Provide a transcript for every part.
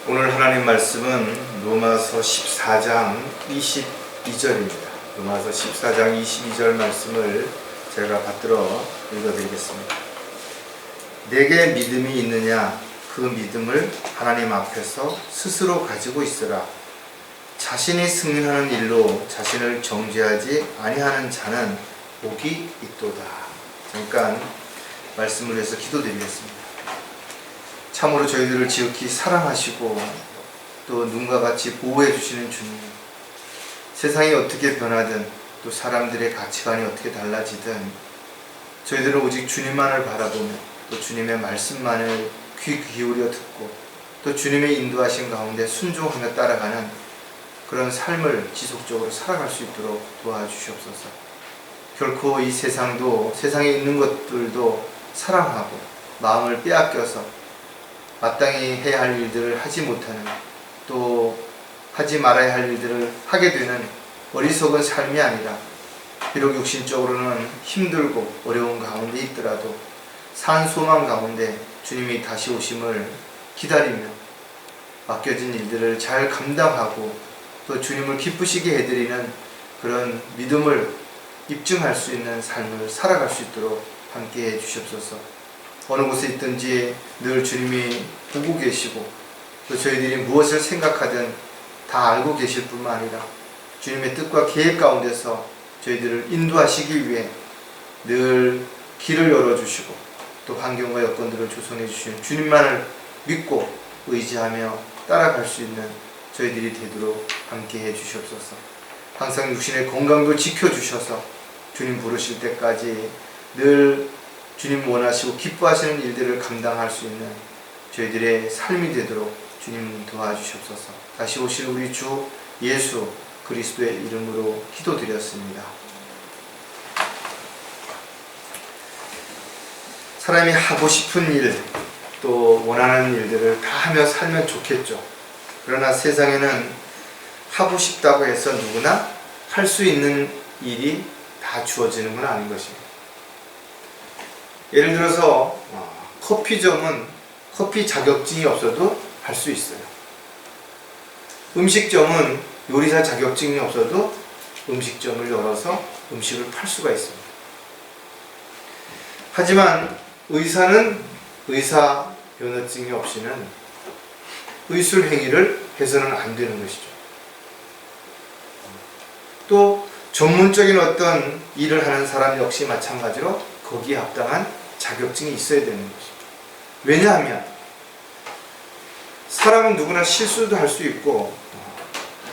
오늘 하나님 말씀은 로마서 14장 22절입니다. 로마서 14장 22절 말씀을 제가 받들어 읽어드리겠습니다. 내게 믿음이 있느냐? 그 믿음을 하나님 앞에서 스스로 가지고 있으라. 자신이 승인하는 일로 자신을 정죄하지 아니하는 자는 복이 있도다. 잠깐 말씀을 위해서 기도드리겠습니다. 참으로 저희들을 지극히 사랑하시고 또 눈과 같이 보호해 주시는 주님, 세상이 어떻게 변하든 또 사람들의 가치관이 어떻게 달라지든 저희들은 오직 주님만을 바라보며 또 주님의 말씀만을 귀 기울여 듣고 또 주님의 인도하신 가운데 순종하며 따라가는 그런 삶을 지속적으로 살아갈 수 있도록 도와주시옵소서. 결코 이 세상도, 세상에 있는 것들도 사랑하고 마음을 빼앗겨서 마땅히 해야 할 일들을 하지 못하는, 또 하지 말아야 할 일들을 하게 되는 어리석은 삶이 아니라, 비록 육신적으로는 힘들고 어려운 가운데 있더라도 산 소망 가운데 주님이 다시 오심을 기다리며 맡겨진 일들을 잘 감당하고 또 주님을 기쁘시게 해드리는 그런 믿음을 입증할 수 있는 삶을 살아갈 수 있도록 함께 해 주시옵소서. 어느 곳에 있든지 늘 주님이 보고 계시고 또 저희들이 무엇을 생각하든 다 알고 계실 뿐만 아니라 주님의 뜻과 계획 가운데서 저희들을 인도하시기 위해 늘 길을 열어주시고 또 환경과 여건들을 조성해 주시는 주님만을 믿고 의지하며 따라갈 수 있는 저희들이 되도록 함께 해 주시옵소서. 항상 육신의 건강도 지켜주셔서 주님 부르실 때까지 늘 주님 원하시고 기뻐하시는 일들을 감당할 수 있는 저희들의 삶이 되도록 주님 도와주시옵소서. 다시 오실 우리 주 예수 그리스도의 이름으로 기도드렸습니다. 사람이 하고 싶은 일, 또 원하는 일들을 다 하며 살면 좋겠죠. 그러나 세상에는 하고 싶다고 해서 누구나 할 수 있는 일이 다 주어지는 건 아닌 것입니다. 예를 들어서 커피점은 커피 자격증이 없어도 할 수 있어요. 음식점은 요리사 자격증이 없어도 음식점을 열어서 음식을 팔 수가 있습니다. 하지만 의사는 의사 면허증이 없이는 의술 행위를 해서는 안 되는 것이죠. 또 전문적인 어떤 일을 하는 사람 역시 마찬가지로 거기에 합당한 자격증이 있어야 되는 것입니다. 왜냐하면 사람은 누구나 실수도 할 수 있고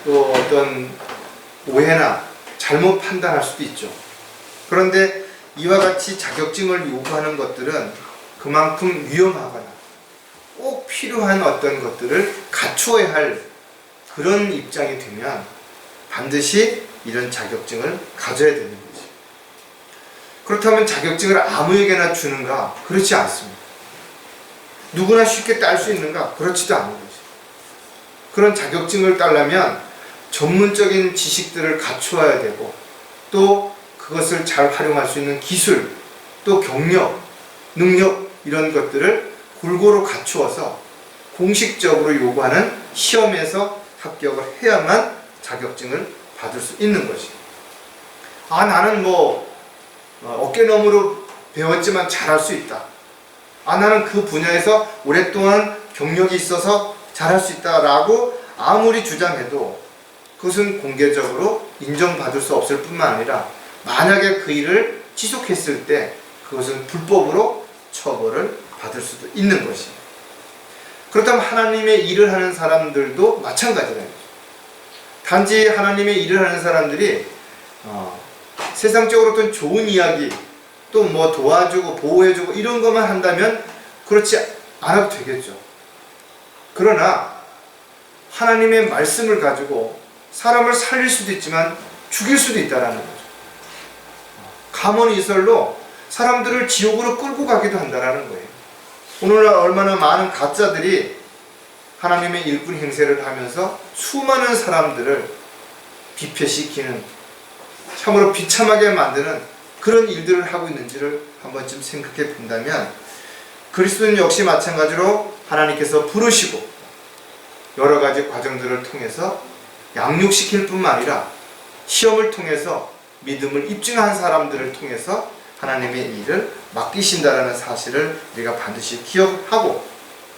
또 어떤 오해나 잘못 판단할 수도 있죠. 그런데 이와 같이 자격증을 요구하는 것들은 그만큼 위험하거나 꼭 필요한 어떤 것들을 갖추어야 할 그런 입장이 되면 반드시 이런 자격증을 가져야 되는 거죠. 그렇다면 자격증을 아무에게나 주는가? 그렇지 않습니다. 누구나 쉽게 딸 수 있는가? 그렇지도 않은 거죠. 그런 자격증을 따려면 전문적인 지식들을 갖추어야 되고 또 그것을 잘 활용할 수 있는 기술, 또 경력, 능력 이런 것들을 골고루 갖추어서 공식적으로 요구하는 시험에서 합격을 해야만 자격증을 받을 수 있는 것입니다. 나는 어깨너머로 배웠지만 잘할 수 있다. 나는 그 분야에서 오랫동안 경력이 있어서 잘할 수 있다라고 아무리 주장해도 그것은 공개적으로 인정받을 수 없을 뿐만 아니라 만약에 그 일을 지속했을 때 그것은 불법으로 처벌을 받을 수도 있는 것입니다. 그렇다면 하나님의 일을 하는 사람들도 마찬가지라는 거죠. 단지 하나님의 일을 하는 사람들이 세상적으로 어떤 좋은 이야기 또 도와주고 보호해주고 이런 것만 한다면 그렇지 않아도 되겠죠. 그러나 하나님의 말씀을 가지고 사람을 살릴 수도 있지만 죽일 수도 있다는 거죠. 가문이설로 사람들을 지옥으로 끌고 가기도 한다는 거예요. 오늘날 얼마나 많은 가짜들이 하나님의 일꾼 행세를 하면서 수많은 사람들을 비패시키는, 참으로 비참하게 만드는 그런 일들을 하고 있는지를 한 번쯤 생각해 본다면 그리스도는 역시 마찬가지로 하나님께서 부르시고 여러 가지 과정들을 통해서 양육시킬 뿐만 아니라 시험을 통해서 믿음을 입증한 사람들을 통해서 하나님의 일을 맡기신다라는 사실을 우리가 반드시 기억하고,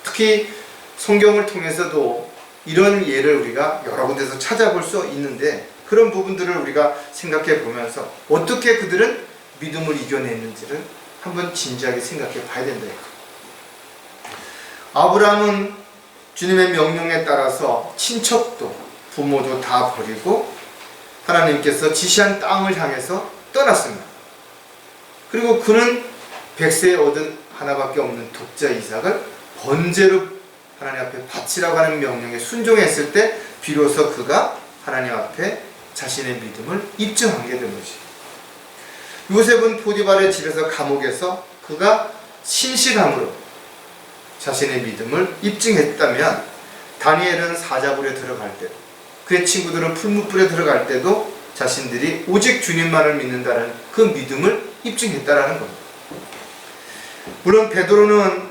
특히 성경을 통해서도 이런 예를 우리가 여러 군데서 찾아볼 수 있는데, 그런 부분들을 우리가 생각해 보면서 어떻게 그들은 믿음을 이겨냈는지를 한번 진지하게 생각해 봐야 된다. 아브라함은 주님의 명령에 따라서 친척도 부모도 다 버리고 하나님께서 지시한 땅을 향해서 떠났습니다. 그리고 그는 백세에 얻은 하나밖에 없는 독자 이삭을 번제로 하나님 앞에 바치라고 하는 명령에 순종했을 때 비로소 그가 하나님 앞에 자신의 믿음을 입증한 게 된 것이에요. 요셉은 포디발의 집에서 감옥에서 그가 신실함으로 자신의 믿음을 입증했다면, 다니엘은 사자굴에 들어갈 때, 그의 친구들은 풀무불에 들어갈 때도 자신들이 오직 주님만을 믿는다는 그 믿음을 입증했다라는 겁니다. 물론 베드로는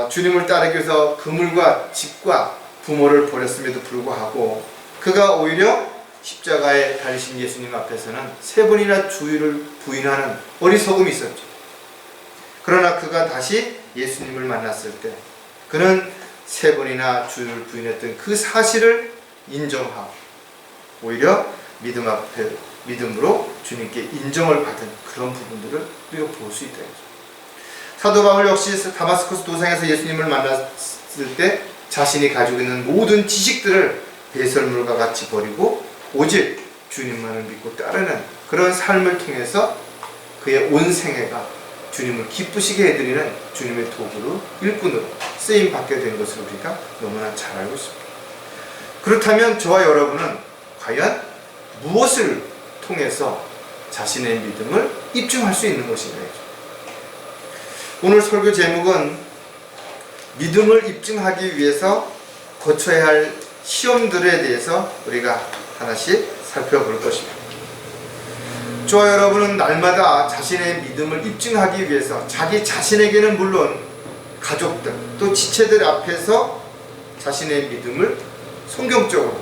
주님을 따르기 위해서 그물과 집과 부모를 버렸음에도 불구하고 그가 오히려 십자가에 달리신 예수님 앞에서는 3번이나 주를 부인하는 어리석음이 있었죠. 그러나 그가 다시 예수님을 만났을 때 그는 3번이나 주를 부인했던 그 사실을 인정하고 오히려 믿음 앞에 믿음으로 주님께 인정을 받은 그런 부분들을 우리가 볼 수 있다. 사도 바울 역시 다마스커스 도상에서 예수님을 만났을 때 자신이 가지고 있는 모든 지식들을 배설물과 같이 버리고 오직 주님만을 믿고 따르는 그런 삶을 통해서 그의 온 생애가 주님을 기쁘시게 해드리는 주님의 도구로, 일꾼으로 쓰임받게 된 것을 우리가 너무나 잘 알고 있습니다. 그렇다면 저와 여러분은 과연 무엇을 통해서 자신의 믿음을 입증할 수 있는 것인가요? 오늘 설교 제목은 믿음을 입증하기 위해서 거쳐야 할 시험들에 대해서 우리가 하나씩 살펴볼 것입니다. 저와 여러분은 날마다 자신의 믿음을 입증하기 위해서 자기 자신에게는 물론 가족들 또 지체들 앞에서 자신의 믿음을 성경적으로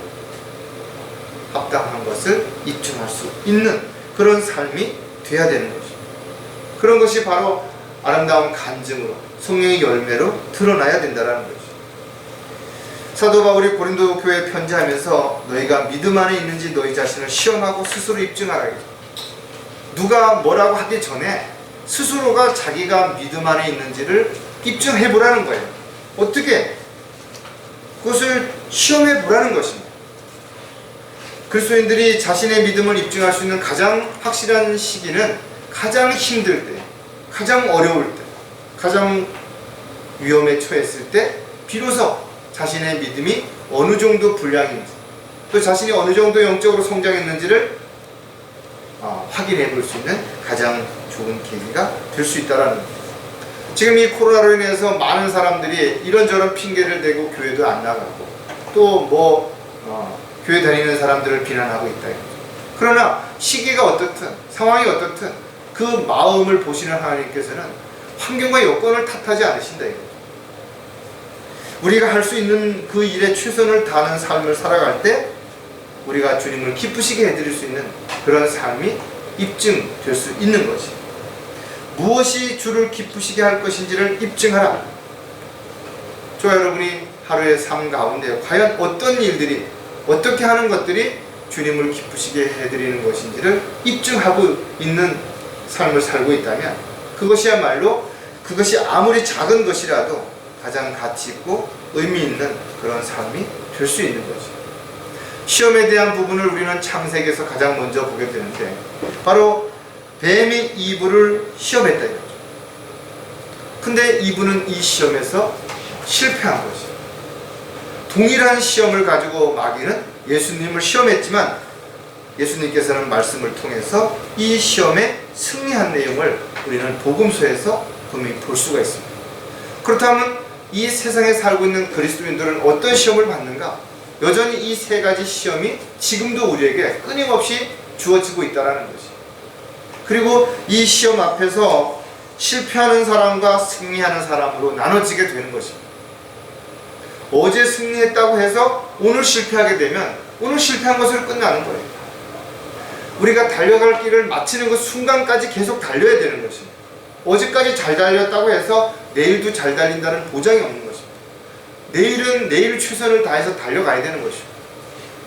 합당한 것을 입증할 수 있는 그런 삶이 되어야 되는 것입니다. 그런 것이 바로 아름다운 간증으로 성령의 열매로 드러나야 된다는 것이죠. 사도 바울이 고린도 교회에 편지하면서 너희가 믿음 안에 있는지 너희 자신을 시험하고 스스로 입증하라. 누가 뭐라고 하기 전에 스스로가 자기가 믿음 안에 있는지를 입증해 보라는 거예요. 어떻게? 그것을 시험해 보라는 것입니다. 그리스도인들이 자신의 믿음을 입증할 수 있는 가장 확실한 시기는 가장 힘들 때, 가장 어려울 때, 가장 위험에 처했을 때 비로소 자신의 믿음이 어느 정도 분량인지 또 자신이 어느 정도 영적으로 성장했는지를 확인해 볼 수 있는 가장 좋은 계기가 될 수 있다는 거예요. 지금 이 코로나로 인해서 많은 사람들이 이런저런 핑계를 대고 교회도 안 나가고 또 교회 다니는 사람들을 비난하고 있다. 그러나 시기가 어떻든 상황이 어떻든 그 마음을 보시는 하나님께서는 환경과 여건을 탓하지 않으신다. 우리가 할 수 있는 그 일에 최선을 다하는 삶을 살아갈 때 우리가 주님을 기쁘시게 해드릴 수 있는 그런 삶이 입증될 수 있는 것이, 무엇이 주를 기쁘시게 할 것인지를 입증하라. 저와 여러분이 하루의 삶 가운데 과연 어떤 일들이, 어떻게 하는 것들이 주님을 기쁘시게 해드리는 것인지를 입증하고 있는 삶을 살고 있다면 그것이야말로 그것이 아무리 작은 것이라도 가장 가치 있고 의미 있는 그런 삶이 될 수 있는 거죠. 시험에 대한 부분을 우리는 창세기에서 가장 먼저 보게 되는데 바로 뱀이 이브를 시험했다 이거죠. 근데 이브는 이 시험에서 실패한 거죠. 동일한 시험을 가지고 마귀는 예수님을 시험했지만 예수님께서는 말씀을 통해서 이 시험에 승리한 내용을 우리는 복음서에서 분명히 볼 수가 있습니다. 그렇다면 이 세상에 살고 있는 그리스도인들은 어떤 시험을 받는가? 여전히 이 3가지 시험이 지금도 우리에게 끊임없이 주어지고 있다는 것이. 그리고 이 시험 앞에서 실패하는 사람과 승리하는 사람으로 나눠지게 되는 것입니다. 어제 승리했다고 해서 오늘 실패하게 되면 오늘 실패한 것으로 끝나는 거예요. 우리가 달려갈 길을 마치는 그 순간까지 계속 달려야 되는 것입니다. 어제까지 잘 달렸다고 해서 내일도 잘 달린다는 보장이 없는 것입니다. 내일은 내일 최선을 다해서 달려가야 되는 것입니다.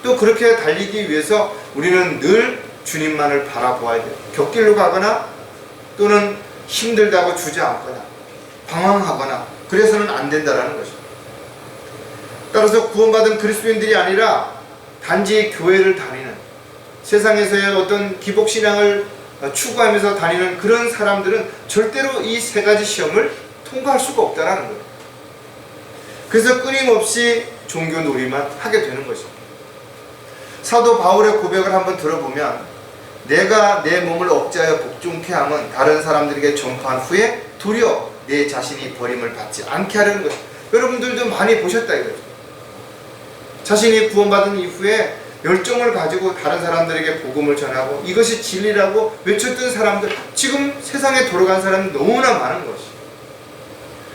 또 그렇게 달리기 위해서 우리는 늘 주님만을 바라보아야 돼요. 곁길로 가거나 또는 힘들다고 주저앉거나 방황하거나 그래서는 안 된다는 것입니다. 따라서 구원받은 그리스도인들이 아니라 단지 교회를 다니는 세상에서의 어떤 기복신앙을 추구하면서 다니는 그런 사람들은 절대로 이 세 가지 시험을 통과할 수가 없다는 거예요. 그래서 끊임없이 종교 놀이만 하게 되는 것입니다. 사도 바울의 고백을 한번 들어보면 내가 내 몸을 억제하여 복종케 함은 다른 사람들에게 전파한 후에 도리어 내 자신이 버림을 받지 않게 하려는 것입니다. 여러분들도 많이 보셨다 이거죠. 자신이 구원받은 이후에 열정을 가지고 다른 사람들에게 복음을 전하고 이것이 진리라고 외쳤던 사람들, 지금 세상에 돌아간 사람이 너무나 많은 것이.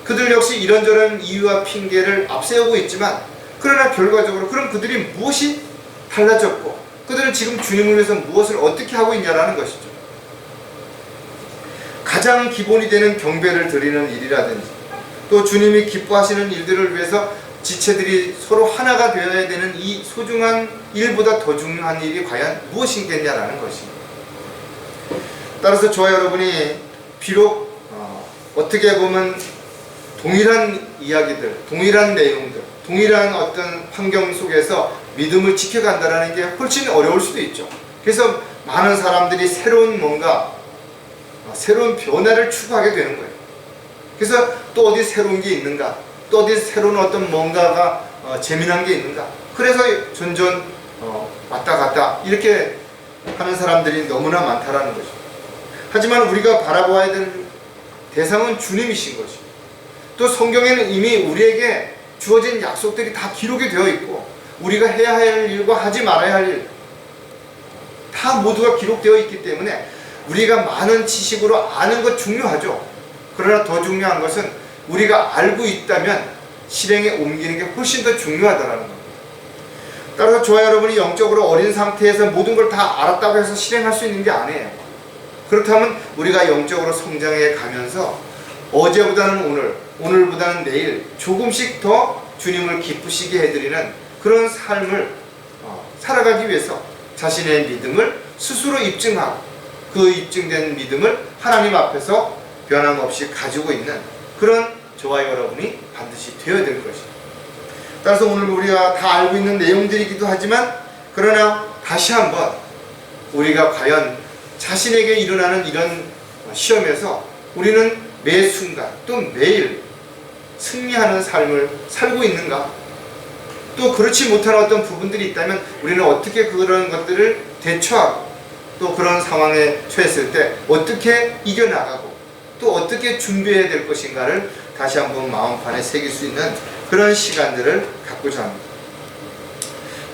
그들 역시 이런저런 이유와 핑계를 앞세우고 있지만 그러나 결과적으로 그럼 그들이 무엇이 달라졌고 그들은 지금 주님을 위해서 무엇을 어떻게 하고 있냐라는 것이죠. 가장 기본이 되는 경배를 드리는 일이라든지 또 주님이 기뻐하시는 일들을 위해서 지체들이 서로 하나가 되어야 되는 이 소중한 일보다 더 중요한 일이 과연 무엇이겠냐라는 것입니다. 따라서 저와 여러분이 비록 어떻게 보면 동일한 이야기들, 동일한 내용들, 동일한 어떤 환경 속에서 믿음을 지켜간다는 게 훨씬 어려울 수도 있죠. 그래서 많은 사람들이 새로운 뭔가 새로운 변화를 추구하게 되는 거예요. 그래서 또 어디 새로운 게 있는가, 또 어디 새로운 어떤 뭔가가 재미난 게 있는가, 그래서 전전 왔다 갔다 이렇게 하는 사람들이 너무나 많다라는 거죠. 하지만 우리가 바라보아야 되는 대상은 주님이신 것이죠. 또 성경에는 이미 우리에게 주어진 약속들이 다 기록이 되어 있고 우리가 해야 할 일과 하지 말아야 할 일 다 모두가 기록되어 있기 때문에 우리가 많은 지식으로 아는 것 중요하죠. 그러나 더 중요한 것은 우리가 알고 있다면 실행에 옮기는 게 훨씬 더 중요하다는 겁니다. 따라서 저와 여러분이 영적으로 어린 상태에서 모든 걸 다 알았다고 해서 실행할 수 있는 게 아니에요. 그렇다면 우리가 영적으로 성장해 가면서 어제보다는 오늘, 오늘보다는 내일 조금씩 더 주님을 기쁘시게 해드리는 그런 삶을 살아가기 위해서 자신의 믿음을 스스로 입증하고 그 입증된 믿음을 하나님 앞에서 변함없이 가지고 있는 그런 저와 여러분이 반드시 되어야 될 것입니다. 따라서 오늘 우리가 다 알고 있는 내용들이기도 하지만 그러나 다시 한번 우리가 과연 자신에게 일어나는 이런 시험에서 우리는 매 순간 또 매일 승리하는 삶을 살고 있는가, 또 그렇지 못한 어떤 부분들이 있다면 우리는 어떻게 그런 것들을 대처하고 또 그런 상황에 처했을 때 어떻게 이겨나가고 또 어떻게 준비해야 될 것인가를 다시 한번 마음판에 새길 수 있는 그런 시간들을 갖고자 합니다.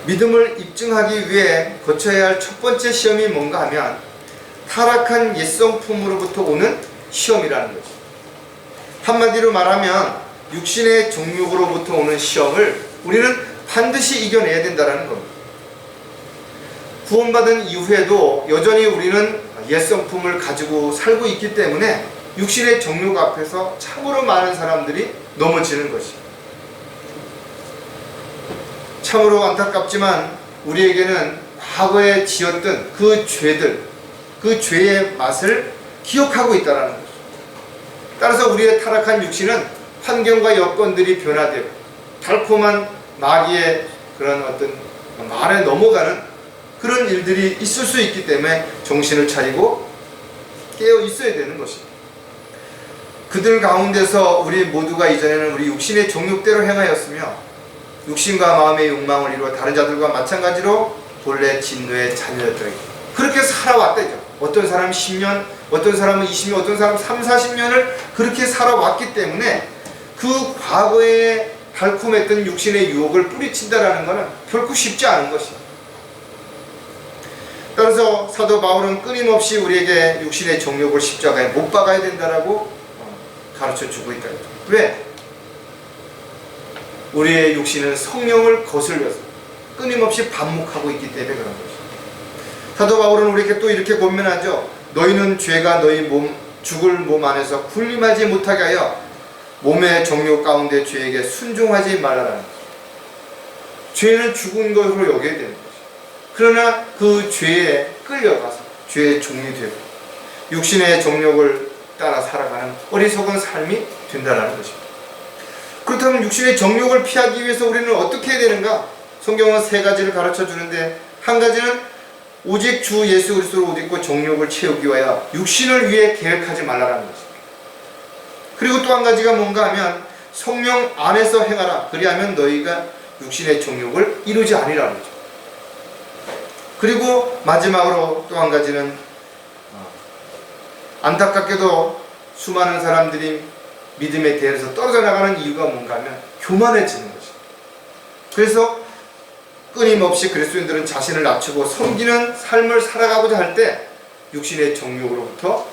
믿음을 입증하기 위해 거쳐야 할 첫 번째 시험이 뭔가 하면 타락한 옛성품으로부터 오는 시험이라는 거죠. 한마디로 말하면 육신의 정욕으로부터 오는 시험을 우리는 반드시 이겨내야 된다는 겁니다. 구원받은 이후에도 여전히 우리는 옛성품을 가지고 살고 있기 때문에 육신의 정욕 앞에서 참으로 많은 사람들이 넘어지는 것입니다. 참으로 안타깝지만 우리에게는 과거에 지었던 그 죄들, 그 죄의 맛을 기억하고 있다는 것입니다. 따라서 우리의 타락한 육신은 환경과 여건들이 변화되고 달콤한 마귀의 그런 어떤 말에 넘어가는 그런 일들이 있을 수 있기 때문에 정신을 차리고 깨어 있어야 되는 것입니다. 그들 가운데서 우리 모두가 이전에는 우리 육신의 정욕대로 행하였으며 육신과 마음의 욕망을 이루어 다른 자들과 마찬가지로 본래 진노의 자녀였다. 그렇게 살아왔다죠. 어떤 사람은 10년, 어떤 사람은 20년, 어떤 사람은 3, 40년을 그렇게 살아왔기 때문에 그 과거에 달콤했던 육신의 유혹을 뿌리친다라는 것은 결코 쉽지 않은 것입니다. 따라서 사도 바울은 끊임없이 우리에게 육신의 정욕을 십자가에 못 박아야 된다라고 가르쳐주고 있다. 왜? 우리의 육신은 성령을 거슬려서 끊임없이 반목하고 있기 때문에 그런 것입니다. 사도 바울은 우리에게 또 이렇게 권면하죠. 너희는 죄가 너희 죽을 몸 안에서 군림하지 못하게 하여 몸의 정욕 가운데 죄에게 순종하지 말라라는 것입니다. 죄는 죽은 것으로 여겨야 되는 것입니다. 그러나 그 죄에 끌려가서 죄의 종이 되고 육신의 정욕을 따라 살아가는 어리석은 삶이 된다는 것입니다. 그렇다면 육신의 정욕을 피하기 위해서 우리는 어떻게 해야 되는가? 성경은 세 가지를 가르쳐 주는데, 한 가지는 오직 주 예수 그리스도를 옷 입고 정욕을 채우기 위하여 육신을 위해 계획하지 말라라는 것입니다. 그리고 또 한 가지가 뭔가 하면 성령 안에서 행하라. 그리하면 너희가 육신의 정욕을 이루지 아니라는 거죠. 그리고 마지막으로 또 한 가지는 안타깝게도 수많은 사람들이 믿음의 대에서 떨어져 나가는 이유가 뭔가 하면 교만해지는 것입니다. 그래서 끊임없이 그리스도인들은 자신을 낮추고 섬기는 삶을 살아가고자 할 때 육신의 정욕으로부터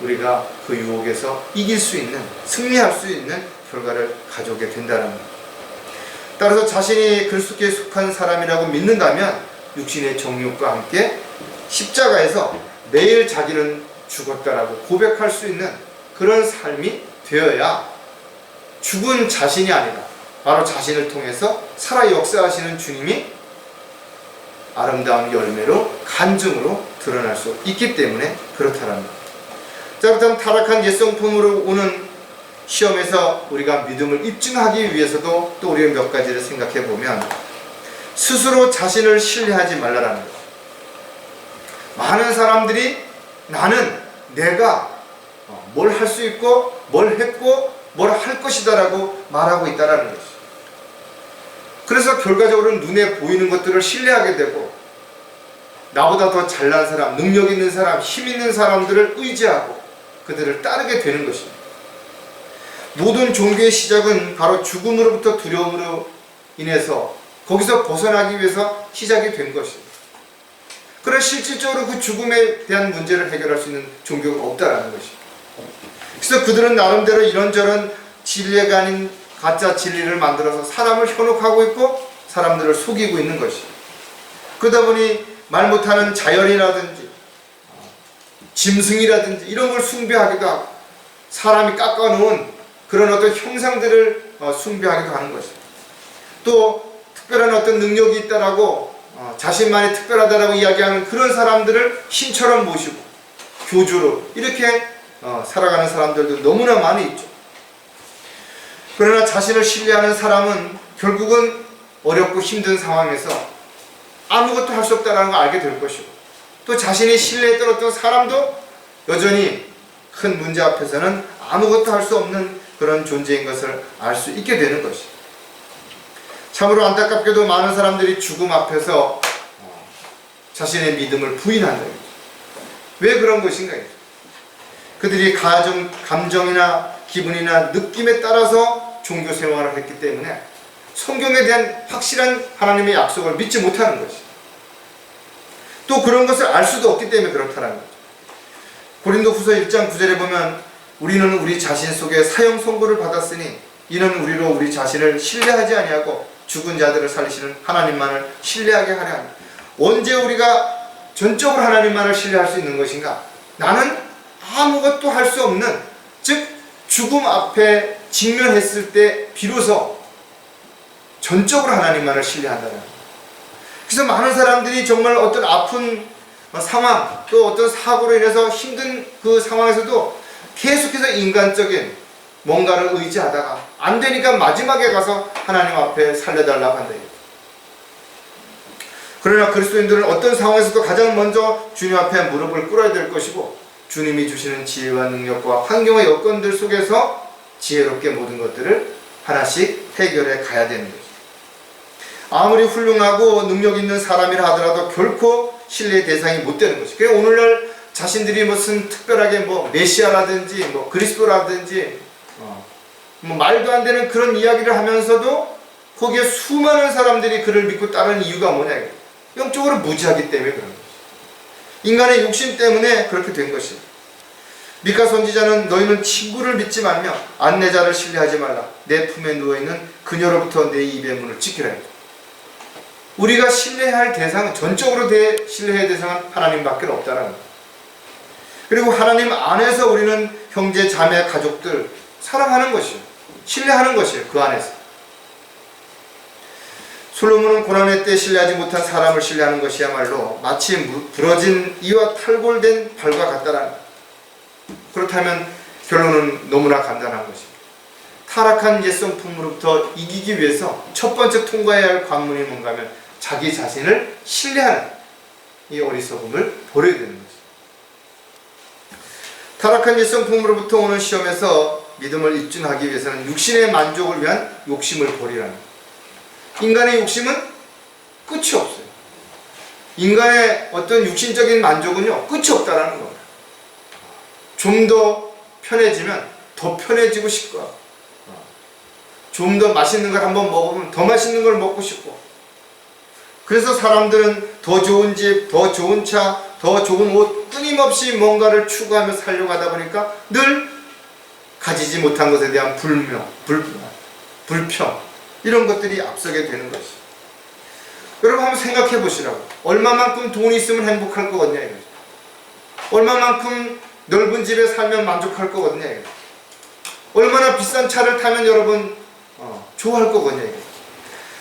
우리가 그 유혹에서 이길 수 있는, 승리할 수 있는 결과를 가져오게 된다는 겁니다. 따라서 자신이 그리스도께 속한 사람이라고 믿는다면 육신의 정욕과 함께 십자가에서 매일 자기는 죽었다라고 고백할 수 있는 그런 삶이 되어야 죽은 자신이 아니라 바로 자신을 통해서 살아 역사하시는 주님이 아름다운 열매로 간증으로 드러날 수 있기 때문에 그렇다는 겁니다. 자, 그렇다면 타락한 옛성품으로 오는 시험에서 우리가 믿음을 입증하기 위해서도 또 우리가 몇 가지를 생각해 보면 스스로 자신을 신뢰하지 말라라는 거예요. 많은 사람들이 나는 내가 뭘 할 수 있고 뭘 했고 뭘 할 것이다 라고 말하고 있다라는 것이죠. 그래서 결과적으로 눈에 보이는 것들을 신뢰하게 되고 나보다 더 잘난 사람, 능력 있는 사람, 힘 있는 사람들을 의지하고 그들을 따르게 되는 것입니다. 모든 종교의 시작은 바로 죽음으로부터 두려움으로 인해서 거기서 벗어나기 위해서 시작이 된 것입니다. 그러나 실질적으로 그 죽음에 대한 문제를 해결할 수 있는 종교가 없다라는 것입니다. 그래서 그들은 나름대로 이런저런 진리가 아닌 가짜 진리를 만들어서 사람을 현혹하고 있고 사람들을 속이고 있는 것입니다. 그러다 보니 말 못하는 자연이라든지 짐승이라든지 이런 걸 숭배하기도 하고 사람이 깎아놓은 그런 어떤 형상들을 숭배하기도 하는 것입니다. 또 특별한 어떤 능력이 있다라고 자신만이 특별하다라고 이야기하는 그런 사람들을 신처럼 모시고 교주로 이렇게 살아가는 사람들도 너무나 많이 있죠. 그러나 자신을 신뢰하는 사람은 결국은 어렵고 힘든 상황에서 아무것도 할 수 없다는 걸 알게 될 것이고 또 자신이 신뢰했던 어떤 사람도 여전히 큰 문제 앞에서는 아무것도 할 수 없는 그런 존재인 것을 알 수 있게 되는 것이죠. 참으로 안타깝게도 많은 사람들이 죽음 앞에서 자신의 믿음을 부인한다. 왜 그런 것인가요? 그들이 감정이나 기분이나 느낌에 따라서 종교 생활을 했기 때문에 성경에 대한 확실한 하나님의 약속을 믿지 못하는 것이죠. 또 그런 것을 알 수도 없기 때문에 그렇다는 거죠. 고린도후서 1장 9절에 보면 우리는 우리 자신 속에 사형 선고를 받았으니 이는 우리로 우리 자신을 신뢰하지 아니하고 죽은 자들을 살리시는 하나님만을 신뢰하게 하려 합니다. 언제 우리가 전적으로 하나님만을 신뢰할 수 있는 것인가? 나는 아무것도 할 수 없는, 즉 죽음 앞에 직면했을 때 비로소 전적으로 하나님만을 신뢰한다는 거예요. 그래서 많은 사람들이 정말 어떤 아픈 상황 또 어떤 사고로 인해서 힘든 그 상황에서도 계속해서 인간적인 뭔가를 의지하다가 안 되니까 마지막에 가서 하나님 앞에 살려달라고 한다. 그러나 그리스도인들은 어떤 상황에서도 가장 먼저 주님 앞에 무릎을 꿇어야 될 것이고 주님이 주시는 지혜와 능력과 환경의 여건들 속에서 지혜롭게 모든 것들을 하나씩 해결해 가야 되는 것입니다. 아무리 훌륭하고 능력 있는 사람이라 하더라도 결코 신뢰의 대상이 못 되는 것이죠. 그래서 오늘날 자신들이 무슨 특별하게 메시아라든지 그리스도라든지 말도 안 되는 그런 이야기를 하면서도 거기에 수많은 사람들이 그를 믿고 따르는 이유가 뭐냐? 영적으로 무지하기 때문에 그런 것이죠. 인간의 욕심 때문에 그렇게 된 것입니다. 미카 선지자는 너희는 친구를 믿지 말며 안내자를 신뢰하지 말라. 내 품에 누워있는 그녀로부터 내 입의 문을 지키라. 우리가 신뢰할 대상은, 전적으로 신뢰해야 대상은 하나님밖에 없다는 거예요. 그리고 하나님 안에서 우리는 형제, 자매, 가족들 사랑하는 것이요, 신뢰하는 것이에요. 그 안에서. 솔로몬은 고난의 때 신뢰하지 못한 사람을 신뢰하는 것이야말로 마치 부러진 이와 탈골된 발과 같다라는 거예요. 그렇다면 결론은 너무나 간단한 것입니다. 타락한 옛성품으로부터 이기기 위해서 첫 번째 통과해야 할 관문이 뭔가 하면 자기 자신을 신뢰하는 이 어리석음을 버려야 되는 것입니다. 타락한 옛성품으로부터 오는 시험에서 믿음을 입증하기 위해서는 육신의 만족을 위한 욕심을 버리라는 거예요. 인간의 욕심은 끝이 없어요. 인간의 어떤 육신적인 만족은요, 끝이 없다라는 겁니다. 좀 더 편해지면 더 편해지고 싶고, 좀 더 맛있는 걸 한번 먹으면 더 맛있는 걸 먹고 싶고, 그래서 사람들은 더 좋은 집, 더 좋은 차, 더 좋은 옷, 끊임없이 뭔가를 추구하며 살려고 하다 보니까 늘 가지지 못한 것에 대한 불평, 이런 것들이 앞서게 되는 것이죠. 여러분 한번 생각해 보시라고. 얼마만큼 돈이 있으면 행복할 거거든요, 이거죠. 얼마만큼 넓은 집에 살면 만족할 거거든요, 이거죠. 얼마나 비싼 차를 타면 여러분 좋아할 거거든요, 이거죠.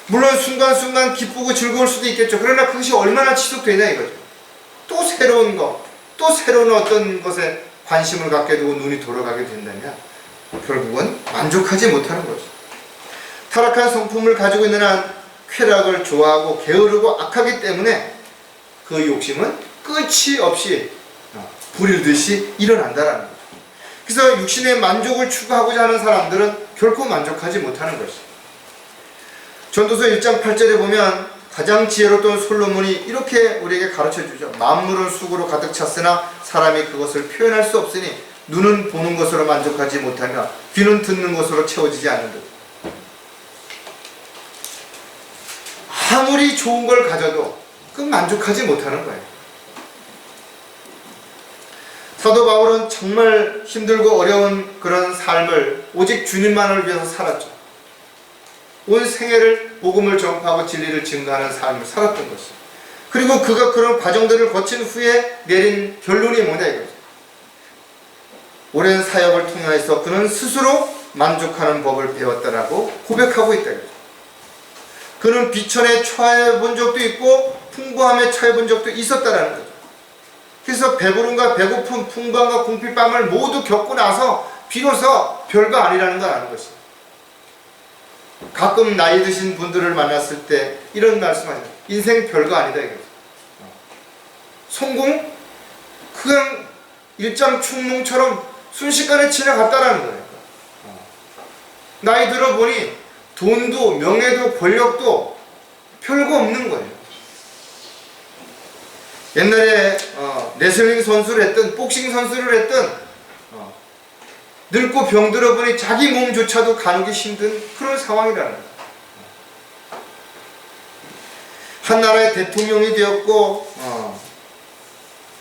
물론 순간순간 기쁘고 즐거울 수도 있겠죠. 그러나 그것이 얼마나 지속되냐 이거죠. 또 새로운 것, 또 새로운 어떤 것에 관심을 갖게 되고 눈이 돌아가게 된다면 결국은 만족하지 못하는 거죠. 타락한 성품을 가지고 있는 한 쾌락을 좋아하고 게으르고 악하기 때문에 그 욕심은 끝이 없이 불일듯이 일어난다는 거죠. 그래서 육신의 만족을 추구하고자 하는 사람들은 결코 만족하지 못하는 것이죠. 전도서 1장 8절에 보면 가장 지혜로웠던 솔로몬이 이렇게 우리에게 가르쳐주죠. 만물은 수고로 가득 찼으나 사람이 그것을 표현할 수 없으니 눈은 보는 것으로 만족하지 못하며 귀는 듣는 것으로 채워지지 않는다. 아무리 좋은 걸 가져도 그 만족하지 못하는 거예요. 사도 바울은 정말 힘들고 어려운 그런 삶을 오직 주님만을 위해서 살았죠. 온 생애를 복음을 전파하고 진리를 증거하는 삶을 살았던 것이죠. 그리고 그가 그런 과정들을 거친 후에 내린 결론이 뭐냐 이거죠. 오랜 사역을 통해서 그는 스스로 만족하는 법을 배웠다라고 고백하고 있다 이거죠. 그는 비천에 처해 본 적도 있고 풍부함에 처해 본 적도 있었다라는 거죠. 그래서 배부름과 배고픔, 풍부함과 궁핍함을 모두 겪고 나서 비로소 별거 아니라는 걸 아는 것이죠. 가끔 나이 드신 분들을 만났을 때 이런 말씀하죠. 인생 별거 아니다 이거죠. 성공? 그냥 일장춘몽처럼 순식간에 지나갔다라는 거예요. 나이 들어보니 돈도 명예도 권력도 별거 없는 거예요. 옛날에 레슬링 선수를 했든 복싱 선수를 했든 늙고 병들어 보니 자기 몸조차도 가누기 힘든 그런 상황이라는 거예요. 한 나라의 대통령이 되었고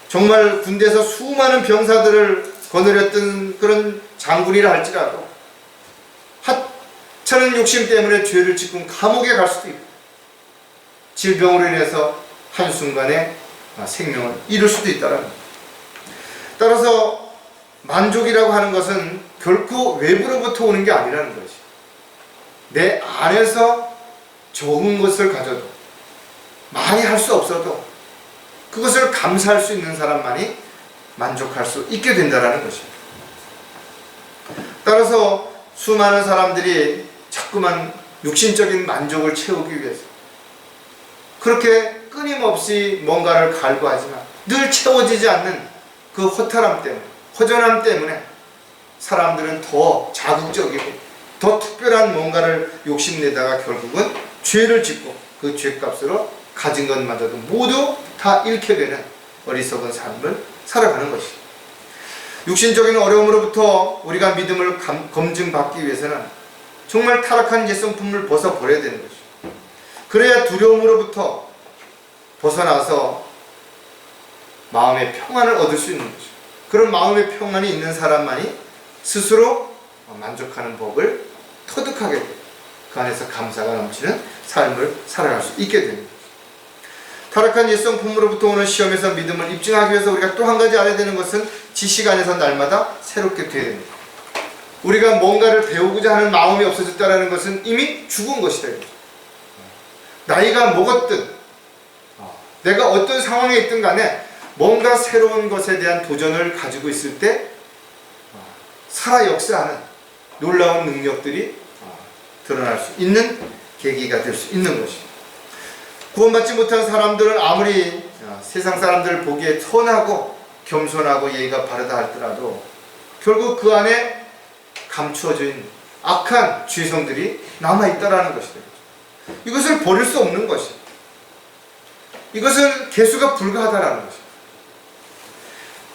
정말 군대에서 수많은 병사들을 거느렸던 그런 장군이라 할지라도 하찮은 욕심 때문에 죄를 짓고 감옥에 갈 수도 있고 질병으로 인해서 한순간에 생명을 잃을 수도 있다는 거예요. 따라서 만족이라고 하는 것은 결코 외부로부터 오는 게 아니라는 것이. 내 안에서 적은 것을 가져도 많이 할 수 없어도 그것을 감사할 수 있는 사람만이 만족할 수 있게 된다는 것입니다. 따라서 수많은 사람들이 자꾸만 육신적인 만족을 채우기 위해서 그렇게 끊임없이 뭔가를 갈구하지만 늘 채워지지 않는 그 허탈함 때문에, 허전함 때문에 사람들은 더 자극적이고 더 특별한 뭔가를 욕심내다가 결국은 죄를 짓고 그 죄값으로 가진 것마저도 모두 다 잃게 되는 어리석은 삶을 살아가는 것이죠. 육신적인 어려움으로부터 우리가 믿음을 검증받기 위해서는 정말 타락한 옛성품을 벗어버려야 되는 것이죠. 그래야 두려움으로부터 벗어나서 마음의 평안을 얻을 수 있는 것이죠. 그런 마음의 평안이 있는 사람만이 스스로 만족하는 법을 터득하게 돼요. 그 안에서 감사가 넘치는 삶을 살아갈 수 있게 됩니다. 타락한 옛성품으로부터 오는 시험에서 믿음을 입증하기 위해서 우리가 또 한 가지 알아야 되는 것은 지식 안에서 날마다 새롭게 되어야 됩니다. 우리가 뭔가를 배우고자 하는 마음이 없어졌다는 것은 이미 죽은 것이다. 나이가 먹었든 내가 어떤 상황에 있든 간에 뭔가 새로운 것에 대한 도전을 가지고 있을 때 살아 역사하는 놀라운 능력들이 드러날 수 있는 계기가 될 수 있는 것입니다. 구원받지 못한 사람들은 아무리 세상 사람들 보기에 선하고 겸손하고 예의가 바르다 할지라도 결국 그 안에 감추어진 악한 죄성들이 남아있다라는 것이다. 이것을 버릴 수 없는 것이다. 이것은 개수가 불가하다라는 것이다.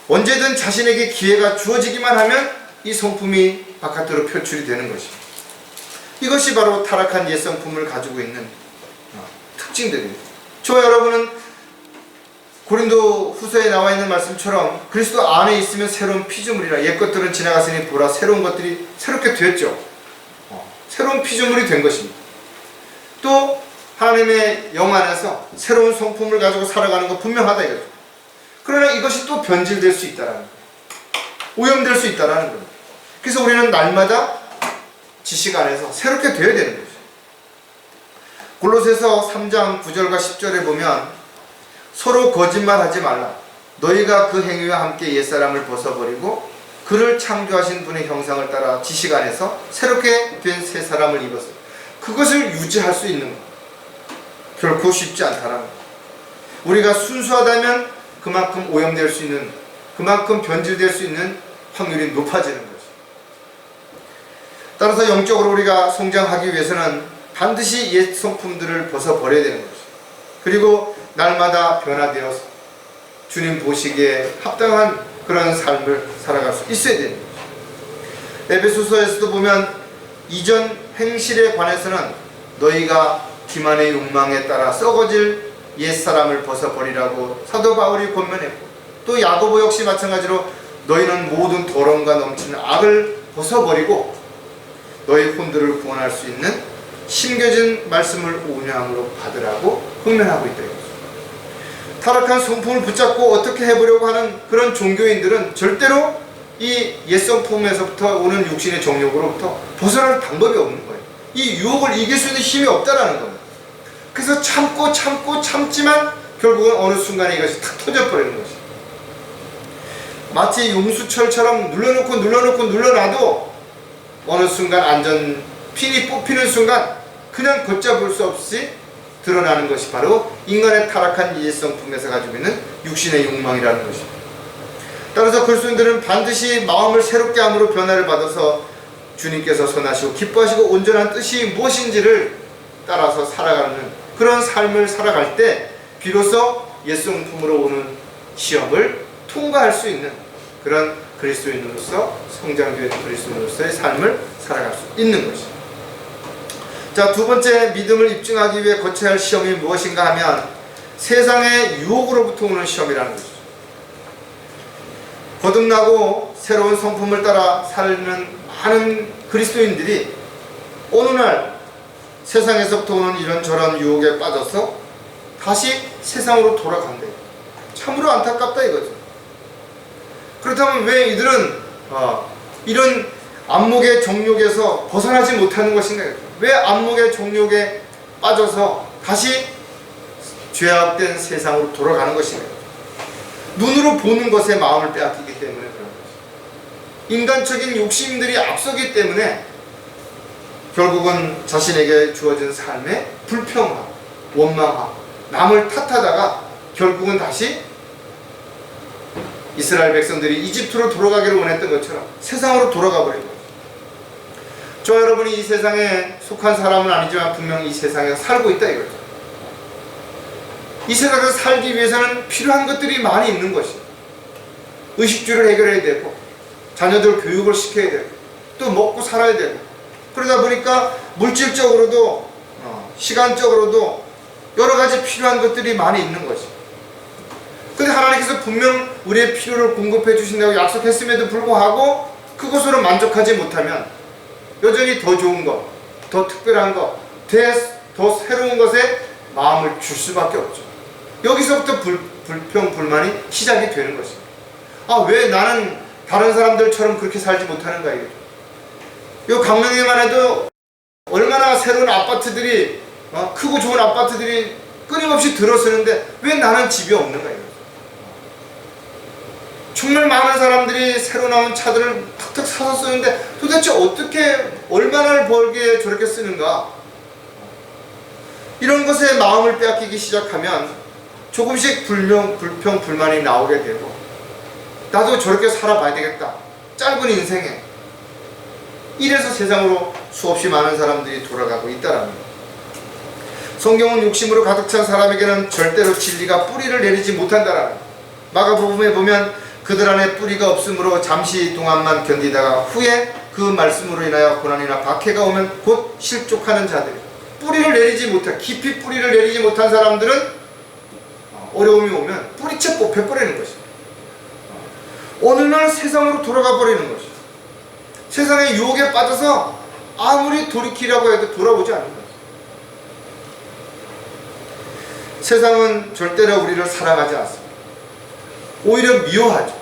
언제든 자신에게 기회가 주어지기만 하면 이 성품이 바깥으로 표출이 되는 것입니다. 이것이 바로 타락한 옛성품을 가지고 있는 특징들입니다. 저와 여러분은 고린도 후서에 나와 있는 말씀처럼 그리스도 안에 있으면 새로운 피조물이라. 옛 것들은 지나갔으니 보라 새로운 것들이 새롭게 되었죠. 새로운 피조물이 된 것입니다. 또 하나님의 영 안에서 새로운 성품을 가지고 살아가는 것 분명하다 이거죠. 그러나 이것이 또 변질될 수 있다라는 거예요. 오염될 수 있다라는 거예요. 그래서 우리는 날마다 지식 안에서 새롭게 되어야 되는 거죠. 골로새서 3장 9절과 10절에 보면 서로 거짓말하지 말라. 너희가 그 행위와 함께 옛사람을 벗어버리고 그를 창조하신 분의 형상을 따라 지식 안에서 새롭게 된 새 사람을 입어서 그것을 유지할 수 있는 것. 결코 쉽지 않다라는 것. 우리가 순수하다면 그만큼 오염될 수 있는, 그만큼 변질될 수 있는 확률이 높아지는 거죠. 따라서 영적으로 우리가 성장하기 위해서는 반드시 옛 성품들을 벗어버려야 되는 것이죠. 그리고 날마다 변화되어서 주님 보시기에 합당한 그런 삶을 살아갈 수 있어야 되는 것이죠. 에베소서에서도 보면 이전 행실에 관해서는 너희가 기만의 욕망에 따라 썩어질 옛사람을 벗어버리라고 사도 바울이 권면했고, 또 야고보 역시 마찬가지로 너희는 모든 더러움과 넘치는 악을 벗어버리고 너희 혼들을 구원할 수 있는 심겨진 말씀을 온유함으로 받으라고 권면하고 있다. 타락한 성품을 붙잡고 어떻게 해보려고 하는 그런 종교인들은 절대로 이 옛성품에서부터 오는 육신의 정욕으로부터 벗어날 방법이 없는 거예요. 이 유혹을 이길 수 있는 힘이 없다라는 겁니다. 그래서 참지만 결국은 어느 순간에 이것이 탁 터져버리는 것이. 마치 용수철처럼 눌러놔도 어느 순간 핀이 뽑히는 순간 그냥 걷잡을 수 없이 드러나는 것이 바로 인간의 타락한 옛성품에서 가지고 있는 육신의 욕망이라는 것입니다. 따라서 그리스도인들은 반드시 마음을 새롭게 함으로 변화를 받아서 주님께서 선하시고 기뻐하시고 온전한 뜻이 무엇인지를 따라서 살아가는 그런 삶을 살아갈 때 비로소 옛성품으로 오는 시험을 통과할 수 있는 그런 그리스도인으로서 성장된 그리스도인으로서의 삶을 살아갈 수 있는 것입니다. 자, 두 번째, 믿음을 입증하기 위해 거쳐야 할 시험이 무엇인가 하면 세상의 유혹으로부터 오는 시험이라는 것이죠. 거듭나고 새로운 성품을 따라 살는 많은 그리스도인들이 어느 날 세상에서부터 오는 이런저런 유혹에 빠져서 다시 세상으로 돌아간대. 참으로 안타깝다 이거죠. 그렇다면 왜 이들은 이런 안목의 정욕에서 벗어나지 못하는 것인가? 왜 안목의 정욕에 빠져서 다시 죄악된 세상으로 돌아가는 것인가? 눈으로 보는 것에 마음을 빼앗기기 때문에 그런 것입니다. 인간적인 욕심들이 앞서기 때문에 결국은 자신에게 주어진 삶에 불평함, 원망함, 남을 탓하다가 결국은 다시 이스라엘 백성들이 이집트로 돌아가기를 원했던 것처럼 세상으로 돌아가 버린 거죠. 저 여러분이 이 세상에 속한 사람은 아니지만 분명히 이 세상에 살고 있다 이거죠. 이 세상에서 살기 위해서는 필요한 것들이 많이 있는 것이에요. 의식주를 해결해야 되고 자녀들 교육을 시켜야 되고 또 먹고 살아야 되고 그러다 보니까 물질적으로도 시간적으로도 여러 가지 필요한 것들이 많이 있는 것이에요. 근데 하나님께서 분명 우리의 필요를 공급해 주신다고 약속했음에도 불구하고 그것으로 만족하지 못하면 여전히 더 좋은 것, 더 특별한 것, 더 새로운 것에 마음을 줄 수밖에 없죠. 여기서부터 불평, 불만이 시작이 되는 것입니다. 아, 왜 나는 다른 사람들처럼 그렇게 살지 못하는가 이거죠. 요 강릉에만 해도 얼마나 새로운 아파트들이 크고 좋은 아파트들이 끊임없이 들어서는데 왜 나는 집이 없는가 이거죠. 정말 많은 사람들이 새로 나온 차들을 탁탁 사서 쓰는데 도대체 어떻게 얼마나 벌기에 저렇게 쓰는가. 이런 것에 마음을 빼앗기기 시작하면 조금씩 불평, 불만이 나오게 되고 나도 저렇게 살아봐야 되겠다. 짧은 인생에. 이래서 세상으로 수없이 많은 사람들이 돌아가고 있다라는 것. 성경은 욕심으로 가득 찬 사람에게는 절대로 진리가 뿌리를 내리지 못한다라는 것. 마가복음에 보면 그들 안에 뿌리가 없으므로 잠시 동안만 견디다가 후에 그 말씀으로 인하여 고난이나 박해가 오면 곧 실족하는 자들. 뿌리를 내리지 못한, 깊이 뿌리를 내리지 못한 사람들은 어려움이 오면 뿌리채 뽑혀버리는 것입니다. 어느 날 세상으로 돌아가 버리는 것이죠. 세상의 유혹에 빠져서 아무리 돌이키라고 해도 돌아오지 않는 것이죠. 세상은 절대로 우리를 사랑하지 않습니다. 오히려 미워하죠.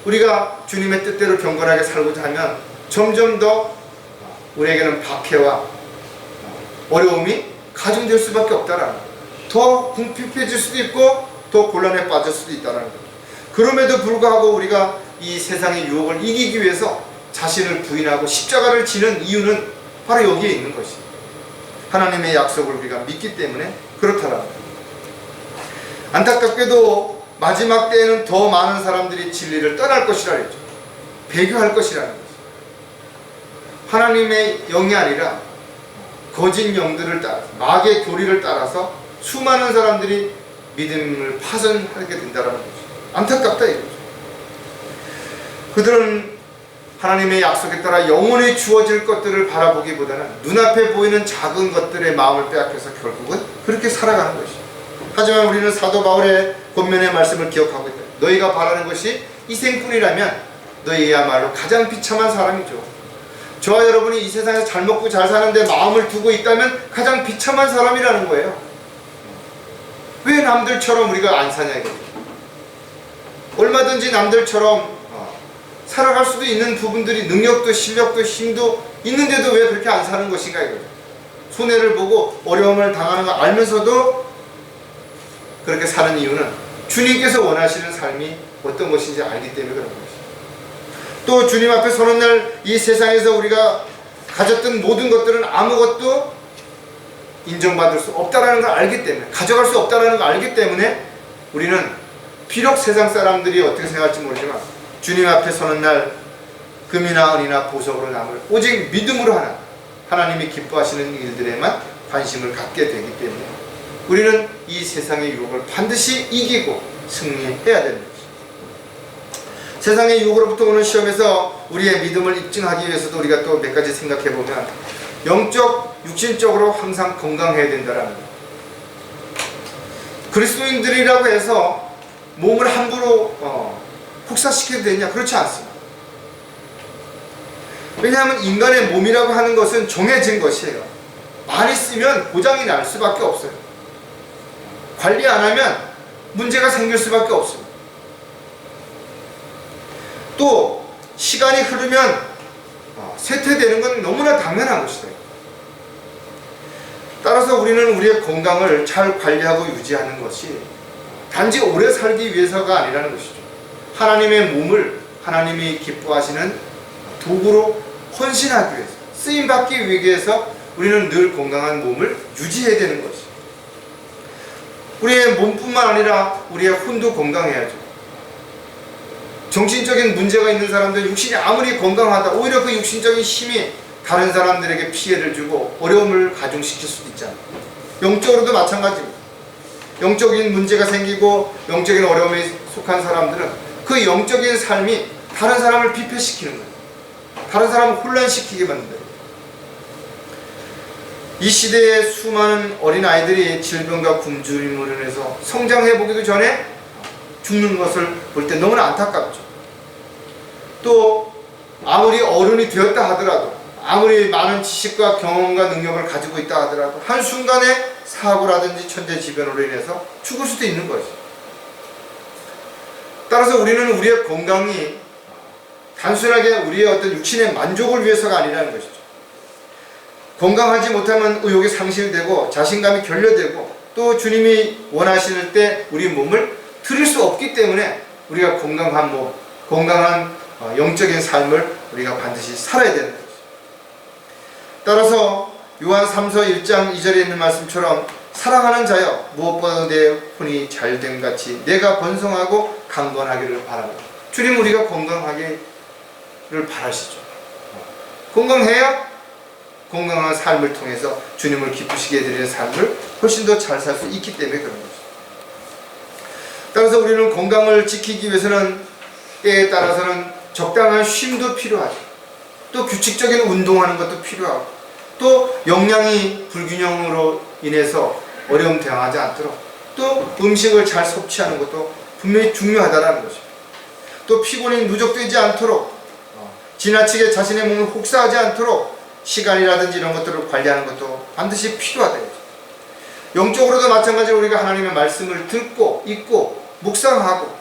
우리가 주님의 뜻대로 경건하게 살고자 하면 점점 더 우리에게는 박해와 어려움이 가중될 수밖에 없다라는 거예요. 더 궁핍해질 수도 있고 더 곤란에 빠질 수도 있다는 거예요. 그럼에도 불구하고 우리가 이 세상의 유혹을 이기기 위해서 자신을 부인하고 십자가를 지는 이유는 바로 여기에 있는 것입니다. 하나님의 약속을 우리가 믿기 때문에 그렇다라는 거예요. 안타깝게도 마지막 때에는 더 많은 사람들이 진리를 떠날 것이라 했죠. 배교할 것이라는 것이죠. 하나님의 영이 아니라 거짓 영들을 따라서, 마귀의 교리를 따라서 수많은 사람들이 믿음을 파손하게 된다는 거죠. 안타깝다 이거죠. 그들은 하나님의 약속에 따라 영원히 주어질 것들을 바라보기보다는 눈앞에 보이는 작은 것들의 마음을 빼앗겨서 결국은 그렇게 살아가는 것이죠. 하지만 우리는 사도 바울의 권면의 말씀을 기억하고 있다. 너희가 바라는 것이 이생뿐이라면 너희야말로 가장 비참한 사람이죠. 저와 여러분이 이 세상에서 잘 먹고 잘 사는데 마음을 두고 있다면 가장 비참한 사람이라는 거예요. 왜 남들처럼 우리가 안 사냐 이거죠. 얼마든지 남들처럼 살아갈 수도 있는 부분들이 능력도 실력도 힘도 있는데도 왜 그렇게 안 사는 것인가 이거죠. 손해를 보고 어려움을 당하는 걸 알면서도 그렇게 사는 이유는 주님께서 원하시는 삶이 어떤 것인지 알기 때문에 그런 것이죠. 또 주님 앞에 서는 날 이 세상에서 우리가 가졌던 모든 것들은 아무것도 인정받을 수 없다라는 걸 알기 때문에, 가져갈 수 없다라는 걸 알기 때문에 우리는 비록 세상 사람들이 어떻게 생각할지 모르지만 주님 앞에 서는 날 금이나 은이나 보석으로 남을 오직 믿음으로 하는 하나님이 기뻐하시는 일들에만 관심을 갖게 되기 때문에 우리는 이 세상의 유혹을 반드시 이기고 승리해야 되는 것입니다. 세상의 유혹으로부터 오는 시험에서 우리의 믿음을 입증하기 위해서도 우리가 또 몇 가지 생각해 보면 영적, 육신적으로 항상 건강해야 된다는 거예요. 그리스도인들이라고 해서 몸을 함부로 혹사시켜도 되냐? 그렇지 않습니다. 왜냐하면 인간의 몸이라고 하는 것은 정해진 것이에요. 많이 쓰면 고장이 날 수밖에 없어요. 관리 안 하면 문제가 생길 수밖에 없습니다. 또 시간이 흐르면 쇠퇴되는 건 너무나 당연한 것이다. 따라서 우리는 우리의 건강을 잘 관리하고 유지하는 것이 단지 오래 살기 위해서가 아니라는 것이죠. 하나님의 몸을 하나님이 기뻐하시는 도구로 헌신하기 위해서, 쓰임받기 위해서 우리는 늘 건강한 몸을 유지해야 되는 것이죠. 우리의 몸뿐만 아니라 우리의 혼도 건강해야죠. 정신적인 문제가 있는 사람들, 육신이 아무리 건강하다 오히려 그 육신적인 힘이 다른 사람들에게 피해를 주고 어려움을 가중시킬 수도 있잖아요. 영적으로도 마찬가지입니다. 영적인 문제가 생기고 영적인 어려움에 속한 사람들은 그 영적인 삶이 다른 사람을 비패시키는 거예요. 다른 사람을 혼란시키게 만든다. 이 시대에 수많은 어린아이들이 질병과 굶주림으로 인해서 성장해보기도 전에 죽는 것을 볼 때 너무나 안타깝죠. 또 아무리 어른이 되었다 하더라도, 아무리 많은 지식과 경험과 능력을 가지고 있다 하더라도 한순간에 사고라든지 천재지변으로 인해서 죽을 수도 있는 거죠. 따라서 우리는 우리의 건강이 단순하게 우리의 어떤 육신의 만족을 위해서가 아니라는 것이죠. 건강하지 못하면 의욕이 상실되고 자신감이 결여되고 또 주님이 원하실 때 우리 몸을 드릴 수 없기 때문에 우리가 건강한 몸, 건강한 영적인 삶을 우리가 반드시 살아야 되는 거죠. 따라서 요한 3서 1장 2절에 있는 말씀처럼 사랑하는 자여 무엇보다 내 혼이 잘됨 같이 내가 번성하고 강건하기를 바랍니다. 주님 우리가 건강하기를 바라시죠. 건강해야 건강한 삶을 통해서 주님을 기쁘시게 해드리는 삶을 훨씬 더 잘 살 수 있기 때문에 그런 거죠. 따라서 우리는 건강을 지키기 위해서는 때에 따라서는 적당한 쉼도 필요하죠. 또 규칙적인 운동하는 것도 필요하고 또 영양이 불균형으로 인해서 어려움 당하지 않도록 또 음식을 잘 섭취하는 것도 분명히 중요하다는 것입니다. 또 피곤이 누적되지 않도록 지나치게 자신의 몸을 혹사하지 않도록 시간이라든지 이런 것들을 관리하는 것도 반드시 필요하다. 영적으로도 마찬가지로 우리가 하나님의 말씀을 듣고 읽고 묵상하고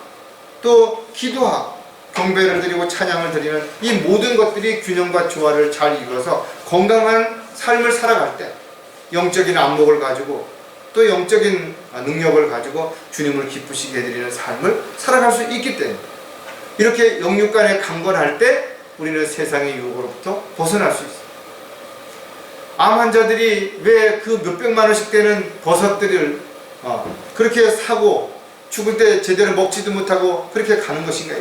또 기도하고 경배를 드리고 찬양을 드리는 이 모든 것들이 균형과 조화를 잘 이루어서 건강한 삶을 살아갈 때 영적인 안목을 가지고 또 영적인 능력을 가지고 주님을 기쁘시게 해드리는 삶을 살아갈 수 있기 때문에 이렇게 영육간에 강건할 때 우리는 세상의 유혹으로부터 벗어날 수 있어요. 암 환자들이 왜 그 몇백만 원씩 되는 버섯들을 그렇게 사고 죽을 때 제대로 먹지도 못하고 그렇게 가는 것인가?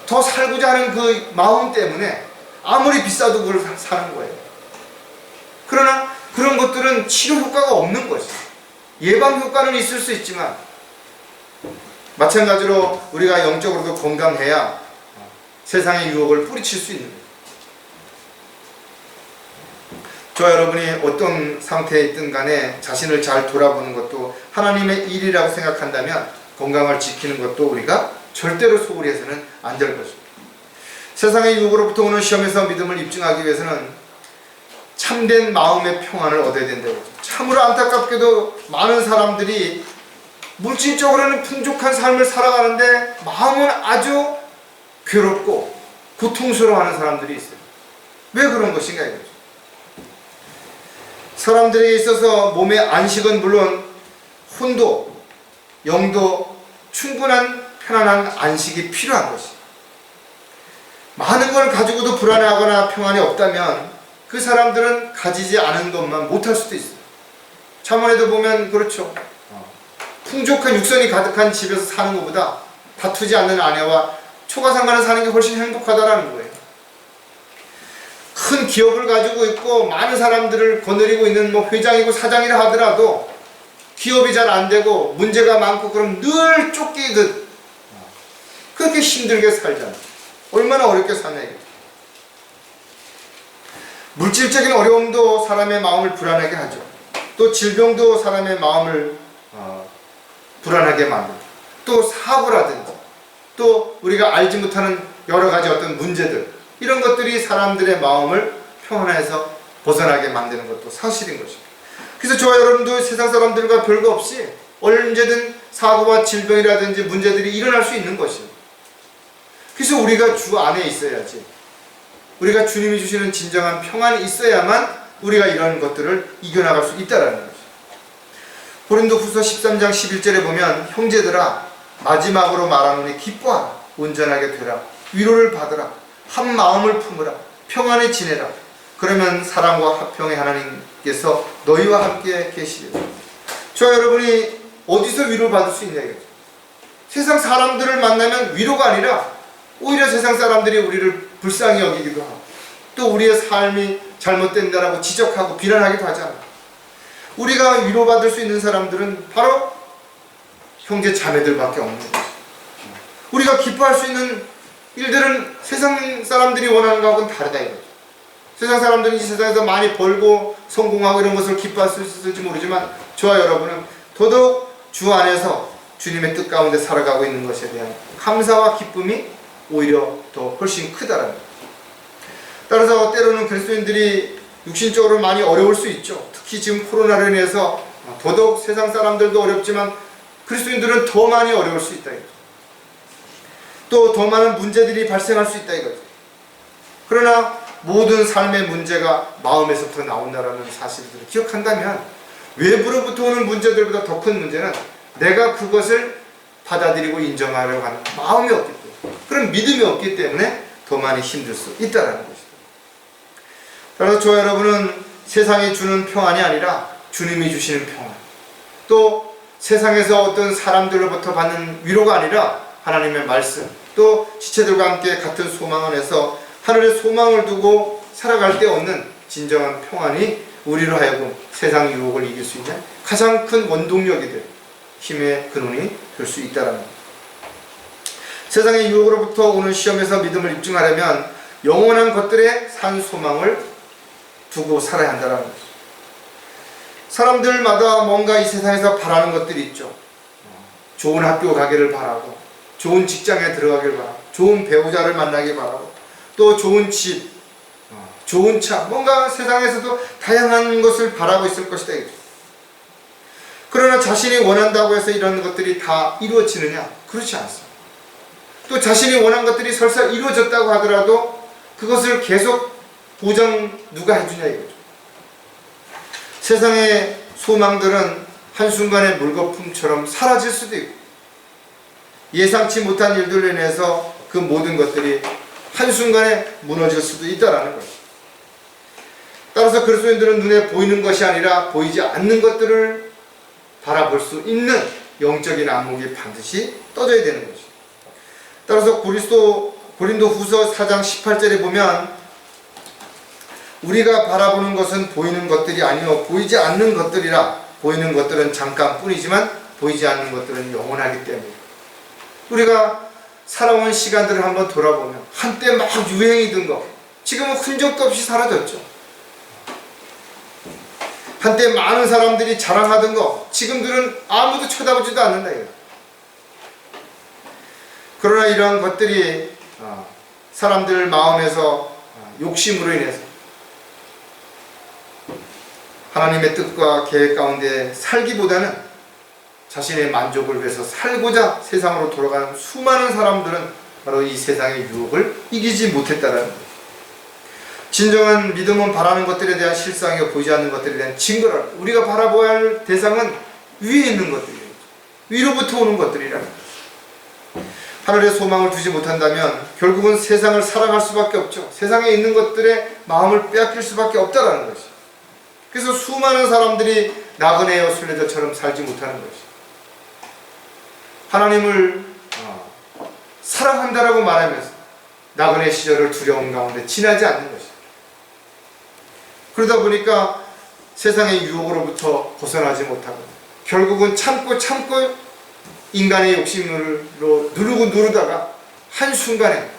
더 살고자 하는 그 마음 때문에 아무리 비싸도 그걸 사는 거예요. 그러나 그런 것들은 치료 효과가 없는 것이죠. 예방 효과는 있을 수 있지만 마찬가지로 우리가 영적으로도 건강해야 세상의 유혹을 뿌리칠 수 있는 거예요. 저와 여러분이 어떤 상태에 있든 간에 자신을 잘 돌아보는 것도 하나님의 일이라고 생각한다면 건강을 지키는 것도 우리가 절대로 소홀히 해서는 안 될 것입니다. 세상의 유혹으로부터 오는 시험에서 믿음을 입증하기 위해서는 참된 마음의 평안을 얻어야 된다고. 참으로 안타깝게도 많은 사람들이 물질적으로는 풍족한 삶을 살아가는데 마음은 아주 괴롭고 고통스러워하는 사람들이 있어요. 왜 그런 것인가 이거죠. 사람들에게 있어서 몸의 안식은 물론 혼도, 영도 충분한 편안한 안식이 필요한 것이. 많은 걸 가지고도 불안해하거나 평안이 없다면 그 사람들은 가지지 않은 것만 못할 수도 있어요. 잠언에도 보면 그렇죠. 풍족한 육선이 가득한 집에서 사는 것보다 다투지 않는 아내와 초가상간에 사는 게 훨씬 행복하다라는 거예요. 큰 기업을 가지고 있고 많은 사람들을 거느리고 있는 회장이고 사장이라 하더라도 기업이 잘 안 되고 문제가 많고 그럼 늘 쫓기듯 그렇게 힘들게 살잖아요. 얼마나 어렵게 사냐고요. 물질적인 어려움도 사람의 마음을 불안하게 하죠. 또 질병도 사람의 마음을 불안하게 만들고 또 사고라든지 또 우리가 알지 못하는 여러 가지 어떤 문제들 이런 것들이 사람들의 마음을 평안해서 벗어나게 만드는 것도 사실인 것입니다. 그래서 저와 여러분도 세상 사람들과 별거 없이 언제든 사고와 질병이라든지 문제들이 일어날 수 있는 것입니다. 그래서 우리가 주 안에 있어야지. 우리가 주님이 주시는 진정한 평안이 있어야만 우리가 이런 것들을 이겨나갈 수 있다는 거죠. 고린도후서 13장 11절에 보면 형제들아 마지막으로 말하노니 기뻐하라 온전하게 되라 위로를 받으라 한 마음을 품으라 평안히 지내라 그러면 사랑과 화평의 하나님께서 너희와 함께 계시리라. 저와 여러분이 어디서 위로를 받을 수 있냐 이거죠. 세상 사람들을 만나면 위로가 아니라 오히려 세상 사람들이 우리를 불쌍히 여기기도 하고 또 우리의 삶이 잘못된다라고 지적하고 비난하기도 하잖아요. 우리가 위로받을 수 있는 사람들은 바로 형제 자매들밖에 없는 거죠. 우리가 기뻐할 수 있는 일들은 세상 사람들이 원하는 것하고는 다르다 이거죠. 세상 사람들은 이 세상에서 많이 벌고 성공하고 이런 것을 기뻐할 수 있을지 모르지만 저와 여러분은 더더욱 주 안에서 주님의 뜻 가운데 살아가고 있는 것에 대한 감사와 기쁨이 오히려 더 훨씬 크다라는 거예요. 따라서 때로는 그리스도인들이 육신적으로 많이 어려울 수 있죠. 특히 지금 코로나로 인해서 더더욱 세상 사람들도 어렵지만 그리스도인들은 더 많이 어려울 수 있다 이거죠. 또 더 많은 문제들이 발생할 수 있다 이거죠. 그러나 모든 삶의 문제가 마음에서부터 나온다라는 사실들을 기억한다면 외부로부터 오는 문제들보다 더 큰 문제는 내가 그것을 받아들이고 인정하려고 하는 마음이 없기 때문에, 그런 믿음이 없기 때문에 더 많이 힘들 수 있다는 것이죠. 따라서 저와 여러분은 세상이 주는 평안이 아니라 주님이 주시는 평안, 또 세상에서 어떤 사람들로부터 받는 위로가 아니라 하나님의 말씀, 또 지체들과 함께 같은 소망 안에서 하늘의 소망을 두고 살아갈 때 얻는 진정한 평안이 우리로 하여금 세상 유혹을 이길 수 있는 가장 큰 원동력이 될 힘의 근원이 될 수 있다는 겁니다. 세상의 유혹으로부터 오는 시험에서 믿음을 입증하려면 영원한 것들에 산 소망을 두고 살아야 한다는 거죠. 사람들마다 뭔가 이 세상에서 바라는 것들이 있죠. 좋은 학교 가기를 바라고, 좋은 직장에 들어가길 바라고, 좋은 배우자를 만나길 바라고, 또 좋은 집, 좋은 차, 뭔가 세상에서도 다양한 것을 바라고 있을 것이다. 그러나 자신이 원한다고 해서 이런 것들이 다 이루어지느냐? 그렇지 않습니다. 또 자신이 원한 것들이 설사 이루어졌다고 하더라도 그것을 계속 보장 누가 해주냐 이거죠. 세상의 소망들은 한순간의 물거품처럼 사라질 수도 있고, 예상치 못한 일들로 인해서 그 모든 것들이 한순간에 무너질 수도 있다는 거죠. 따라서 그리스도인들은 눈에 보이는 것이 아니라 보이지 않는 것들을 바라볼 수 있는 영적인 안목이 반드시 떠져야 되는 것이죠. 따라서 고린도 후서 4장 18절에 보면 우리가 바라보는 것은 보이는 것들이 아니요 보이지 않는 것들이라. 보이는 것들은 잠깐뿐이지만 보이지 않는 것들은 영원하기 때문에, 우리가 살아온 시간들을 한번 돌아보면 한때 막 유행이던 거 지금은 흔적도 없이 사라졌죠. 한때 많은 사람들이 자랑하던 거 지금들은 아무도 쳐다보지도 않는다 이거. 그러나 이러한 것들이 사람들 마음에서 욕심으로 인해서 하나님의 뜻과 계획 가운데 살기보다는 자신의 만족을 위해서 살고자 세상으로 돌아가는 수많은 사람들은 바로 이 세상의 유혹을 이기지 못했다는 거예요. 진정한 믿음은 바라는 것들에 대한 실상이고 보이지 않는 것들에 대한 증거라. 우리가 바라봐야 할 대상은 위에 있는 것들이에요. 위로부터 오는 것들이라는 거예요. 하늘의 소망을 두지 못한다면 결국은 세상을 살아갈 수밖에 없죠. 세상에 있는 것들에 마음을 빼앗길 수밖에 없다는 것이죠. 그래서 수많은 사람들이 나그네여 순례자처럼 살지 못하는 것이죠. 하나님을 사랑한다라고 말하면서 나그네 시절을 두려움 가운데 지나지 않는 것이죠. 그러다 보니까 세상의 유혹으로부터 벗어나지 못하고 결국은 참고 인간의 욕심으로 누르다가 한순간에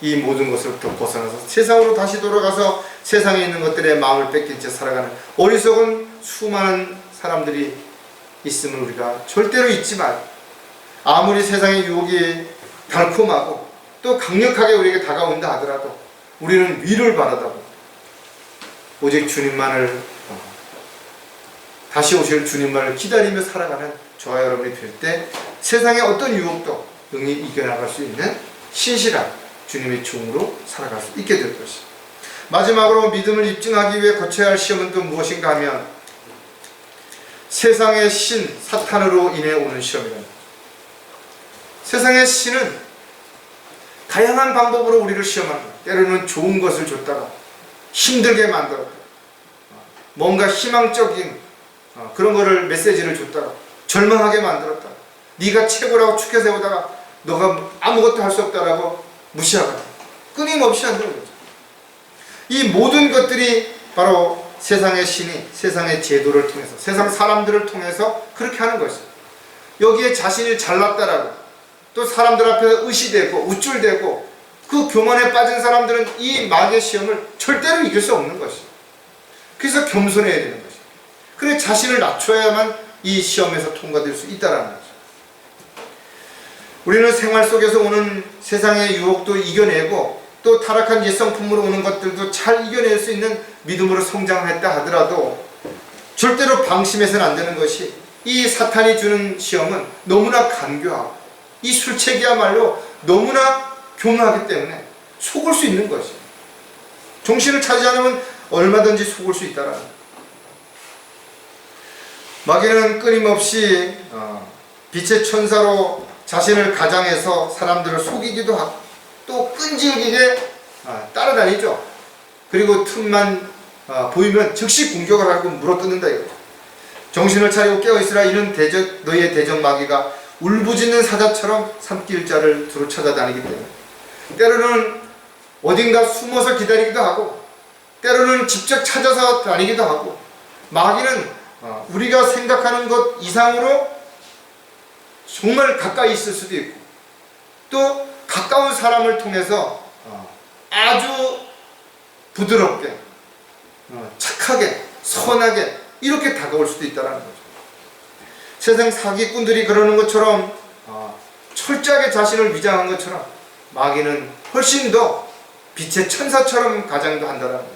이 모든 것으로부터 벗어나서 세상으로 다시 돌아가서 세상에 있는 것들에 마음을 뺏긴 채 살아가는 어리석은 수많은 사람들이 있음을 우리가 절대로 잊지 말고, 아무리 세상의 유혹이 달콤하고 또 강력하게 우리에게 다가온다 하더라도 우리는 위를 바라다보고 오직 주님만을, 다시 오실 주님만을 기다리며 살아가는 저와 여러분이 될 때 세상의 어떤 유혹도 능히 이겨나갈 수 있는 신실한 주님의 종으로 살아갈 수 있게 될 것입니다. 마지막으로 믿음을 입증하기 위해 거쳐야 할 시험은 또 무엇인가 하면 세상의 신 사탄으로 인해 오는 시험이랍니다. 세상의 신은 다양한 방법으로 우리를 시험합니다. 때로는 좋은 것을 줬다가 힘들게 만들었다, 뭔가 희망적인 그런 거를 메시지를 줬다가 절망하게 만들었다, 네가 최고라고 축해 세우다가 너가 아무것도 할 수 없다라고 무시하거나 끊임없이 한다는 거죠. 이 모든 것들이 바로 세상의 신이 세상의 제도를 통해서, 세상 사람들을 통해서 그렇게 하는 것이죠. 여기에 자신이 잘났다라고 또 사람들 앞에서 의시되고 우쭐대고 그 교만에 빠진 사람들은 이 마귀의 시험을 절대로 이길 수 없는 것이죠. 그래서 겸손해야 되는 것이죠. 그래 자신을 낮춰야만 이 시험에서 통과될 수 있다라는 거죠. 우리는 생활 속에서 오는 세상의 유혹도 이겨내고 또 타락한 옛성품으로 오는 것들도 잘 이겨낼 수 있는 믿음으로 성장했다 하더라도 절대로 방심해서는 안 되는 것이 이 사탄이 주는 시험은 너무나 간교하고 이 술책이야말로 너무나 교묘하기 때문에 속을 수 있는 것이, 정신을 차리지 않으면 얼마든지 속을 수 있다라는 거예요. 마귀는 끊임없이 빛의 천사로 자신을 가장해서 사람들을 속이기도 하고 또 끈질기게 따라다니죠. 그리고 틈만 보이면 즉시 공격을 하고 물어뜯는다 이거죠. 정신을 차리고 깨어있으라. 이는 너희의 대적 마귀가 울부짖는 사자처럼 산길자를 두루 찾아다니기 때문에 때로는 어딘가 숨어서 기다리기도 하고 때로는 직접 찾아서 다니기도 하고, 마귀는 우리가 생각하는 것 이상으로 정말 가까이 있을 수도 있고 또 가까운 사람을 통해서 아주 부드럽게 착하게 선하게 이렇게 다가올 수도 있다는 거죠. 세상 사기꾼들이 그러는 것처럼 철저하게 자신을 위장한 것처럼 마귀는 훨씬 더 빛의 천사처럼 가장도 한다는 것이죠.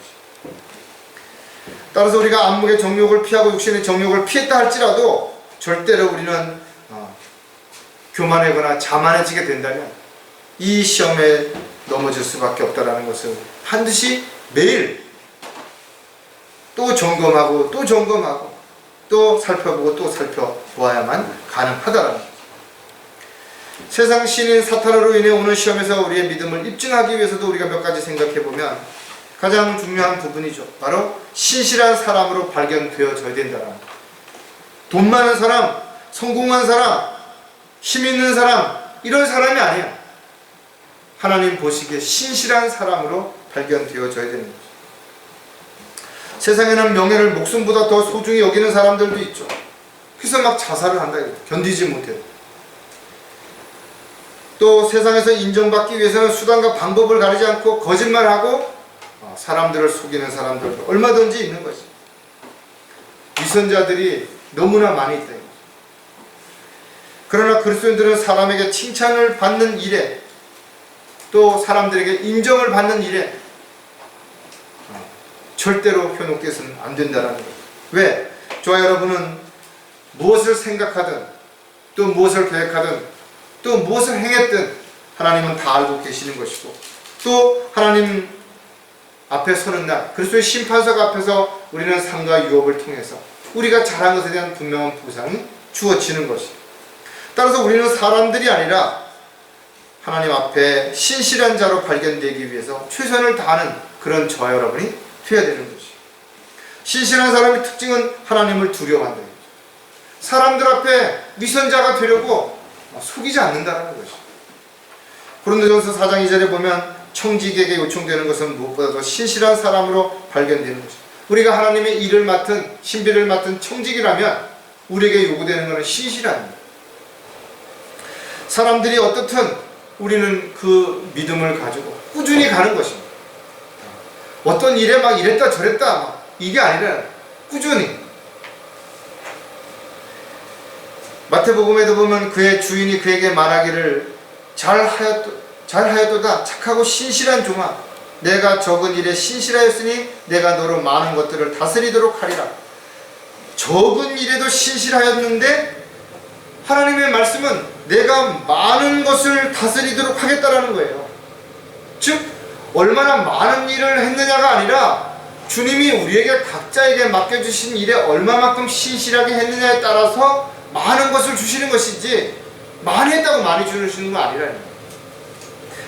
따라서 우리가 안목의 정욕을 피하고 육신의 정욕을 피했다 할지라도 절대로 우리는 교만하거나 자만해지게 된다면 이 시험에 넘어질 수밖에 없다는 것을 반드시 매일 또 점검하고 또 점검하고 또 살펴보고 또 살펴보아야만 가능하다라는 거죠. 세상 신인 사탄으로 인해 오는 시험에서 우리의 믿음을 입증하기 위해서도 우리가 몇 가지 생각해보면 가장 중요한 부분이죠. 바로 신실한 사람으로 발견되어져야 된다는 거예요. 돈 많은 사람, 성공한 사람, 힘 있는 사람, 이런 사람이 아니에요. 하나님 보시기에 신실한 사람으로 발견되어져야 되는 거죠. 세상에는 명예를 목숨보다 더 소중히 여기는 사람들도 있죠. 그래서 막 자살을 한다 이거죠. 견디지 못해요. 또 세상에서 인정받기 위해서는 수단과 방법을 가리지 않고 거짓말하고 사람들을 속이는 사람들도 얼마든지 있는 것이죠. 위선자들이 너무나 많이 있다. 그러나 그리스도인들은 사람에게 칭찬을 받는 일에 또 사람들에게 인정을 받는 일에 절대로 현혹돼서는 안 된다는 거예요. 왜? 저와 여러분은 무엇을 생각하든 또 무엇을 계획하든 또 무엇을 행했든 하나님은 다 알고 계시는 것이고 또 하나님 앞에 서는 날 그리스도의 심판석 앞에서 우리는 상과 유업을 통해서 우리가 잘한 것에 대한 분명한 보상이 주어지는 것이에요. 따라서 우리는 사람들이 아니라 하나님 앞에 신실한 자로 발견되기 위해서 최선을 다하는 그런 저와 여러분이 되어야 되는 것이에요. 신실한 사람의 특징은 하나님을 두려워한다는 거죠. 사람들 앞에 위선자가 되려고 속이지 않는다는 것이죠. 고린도전서 4장 2절에 보면 청지기에게 요청되는 것은 무엇보다도 신실한 사람으로 발견되는 것이죠. 우리가 하나님의 일을 맡은 신비를 맡은 청지기라면 우리에게 요구되는 것은 신실함입니다. 사람들이 어떻든 우리는 그 믿음을 가지고 꾸준히 가는 것입니다. 어떤 일에 막 이랬다 저랬다 막 이게 아니라 꾸준히. 마태복음에도 보면 그의 주인이 그에게 말하기를 잘하였도다 착하고 신실한 종아, 내가 적은 일에 신실하였으니 내가 너로 많은 것들을 다스리도록 하리라. 적은 일에도 신실하였는데 하나님의 말씀은 내가 많은 것을 다스리도록 하겠다라는 거예요. 즉 얼마나 많은 일을 했느냐가 아니라 주님이 우리에게 각자에게 맡겨주신 일에 얼마만큼 신실하게 했느냐에 따라서 많은 것을 주시는 것이지 많이 했다고 많이 주시는 건 아니라는 거예요.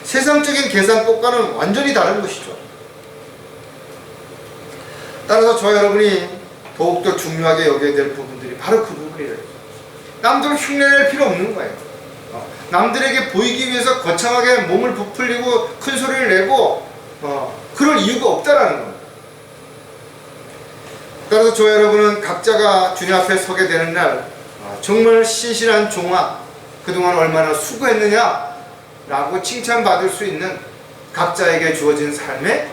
세상적인 계산법과는 완전히 다른 것이죠. 따라서 저 여러분이 더욱더 중요하게 여겨야 될 부분들이 바로 그 부분이에요. 남들 흉내낼 필요 없는 거예요. 남들에게 보이기 위해서 거창하게 몸을 부풀리고 큰 소리를 내고 그럴 이유가 없다라는 겁니다. 따라서 저 여러분은 각자가 주님 앞에 서게 되는 날 정말 신실한 종아, 그동안 얼마나 수고했느냐 라고 칭찬받을 수 있는 각자에게 주어진 삶에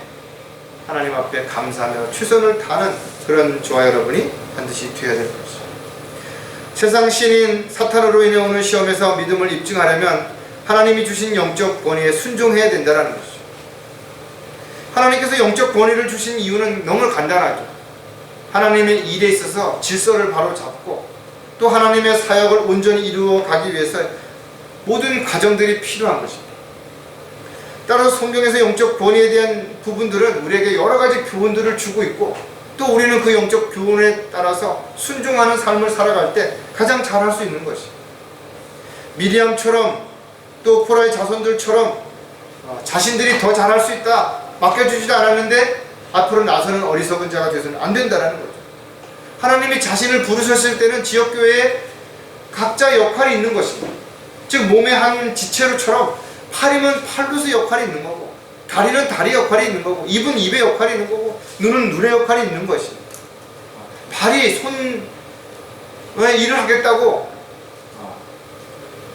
하나님 앞에 감사하며 최선을 다하는 그런 저와 여러분이 반드시 되어야 될 것이죠. 세상 신인 사탄으로 인해 오는 시험에서 믿음을 입증하려면 하나님이 주신 영적 권위에 순종해야 된다는 것이죠. 하나님께서 영적 권위를 주신 이유는 너무 간단하죠. 하나님의 일에 있어서 질서를 바로 잡고 또 하나님의 사역을 온전히 이루어 가기 위해서 모든 과정들이 필요한 것입니다. 따라서 성경에서 영적 권위에 대한 부분들은 우리에게 여러 가지 교훈들을 주고 있고 또 우리는 그 영적 교훈에 따라서 순종하는 삶을 살아갈 때 가장 잘할 수 있는 것이 미리암처럼 또 코라의 자손들처럼 자신들이 더 잘할 수 있다 맡겨주지도 않았는데 앞으로 나서는 어리석은 자가 되서는 안 된다는 거죠. 하나님이 자신을 부르셨을 때는 지역교회에 각자 역할이 있는 것입니다. 즉 몸의 한 지체로처럼 팔이면 팔로서 역할이 있는 거고 다리는 다리 역할이 있는 거고 입은 입의 역할이 있는 거고 눈은 눈의 역할이 있는 것입니다. 발이 손의 일을 하겠다고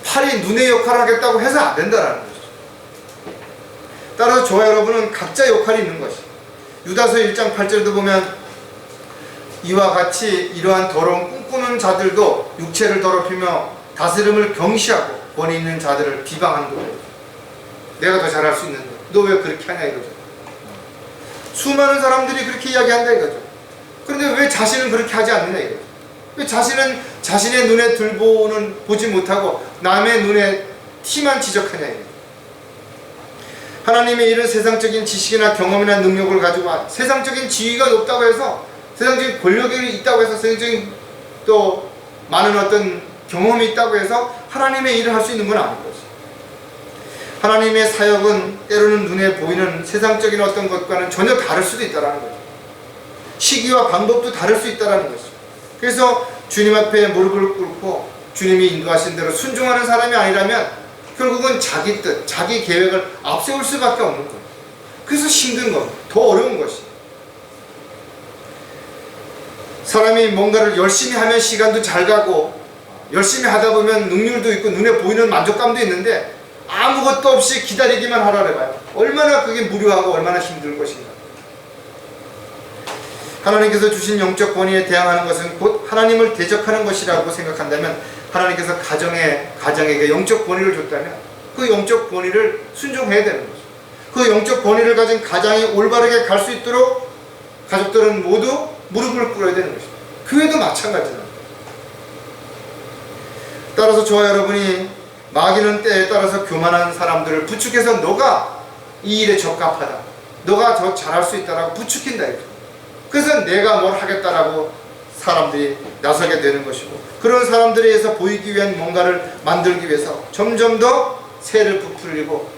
팔이 눈의 역할을 하겠다고 해서 안 된다는 것이죠. 따라서 저와 여러분은 각자 역할이 있는 것입니다. 유다서 1장 8절도 보면 이와 같이 이러한 더러운 꿈꾸는 자들도 육체를 더럽히며 다스림을 경시하고 권위 있는 자들을 비방한다고 해요. 내가 더 잘할 수 있는데 너 왜 그렇게 하냐 이거죠. 수많은 사람들이 그렇게 이야기한다 이거죠. 그런데 왜 자신은 그렇게 하지 않느냐 이거죠. 왜 자신은 자신의 눈에 보지 못하고 남의 눈에 티만 지적하냐 이거죠. 하나님의 이런 세상적인 지식이나 경험이나 능력을 가지고 세상적인 지위가 높다고 해서 세상적인 권력이 있다고 해서 세상적인 또 많은 어떤 경험이 있다고 해서 하나님의 일을 할 수 있는 건 아닌 거죠. 하나님의 사역은 때로는 눈에 보이는 세상적인 어떤 것과는 전혀 다를 수도 있다는 거죠. 시기와 방법도 다를 수 있다는 거죠. 그래서 주님 앞에 무릎을 꿇고 주님이 인도하신 대로 순종하는 사람이 아니라면 결국은 자기 뜻, 자기 계획을 앞세울 수밖에 없는 거예요. 그래서 힘든 것, 더 어려운 것이. 사람이 뭔가를 열심히 하면 시간도 잘 가고 열심히 하다 보면 능률도 있고 눈에 보이는 만족감도 있는데 아무것도 없이 기다리기만 하라 해봐요. 얼마나 그게 무료하고 얼마나 힘들 것인가. 하나님께서 주신 영적 권위에 대항하는 것은 곧 하나님을 대적하는 것이라고 생각한다면 하나님께서 가정에게 영적 권위를 줬다면 그 영적 권위를 순종해야 되는 거죠. 그 영적 권위를 가진 가장이 올바르게 갈 수 있도록 가족들은 모두 무릎을 꿇어야 되는 것입니다. 교회도 마찬가지입니다. 따라서 저와 여러분이 마귀는 때에 따라서 교만한 사람들을 부축해서 너가 이 일에 적합하다, 너가 더 잘할 수 있다라고 부추긴다 이거죠. 그래서 내가 뭘 하겠다라고 사람들이 나서게 되는 것이고 그런 사람들에 의해서 보이기 위한 뭔가를 만들기 위해서 점점 더 새를 부풀리고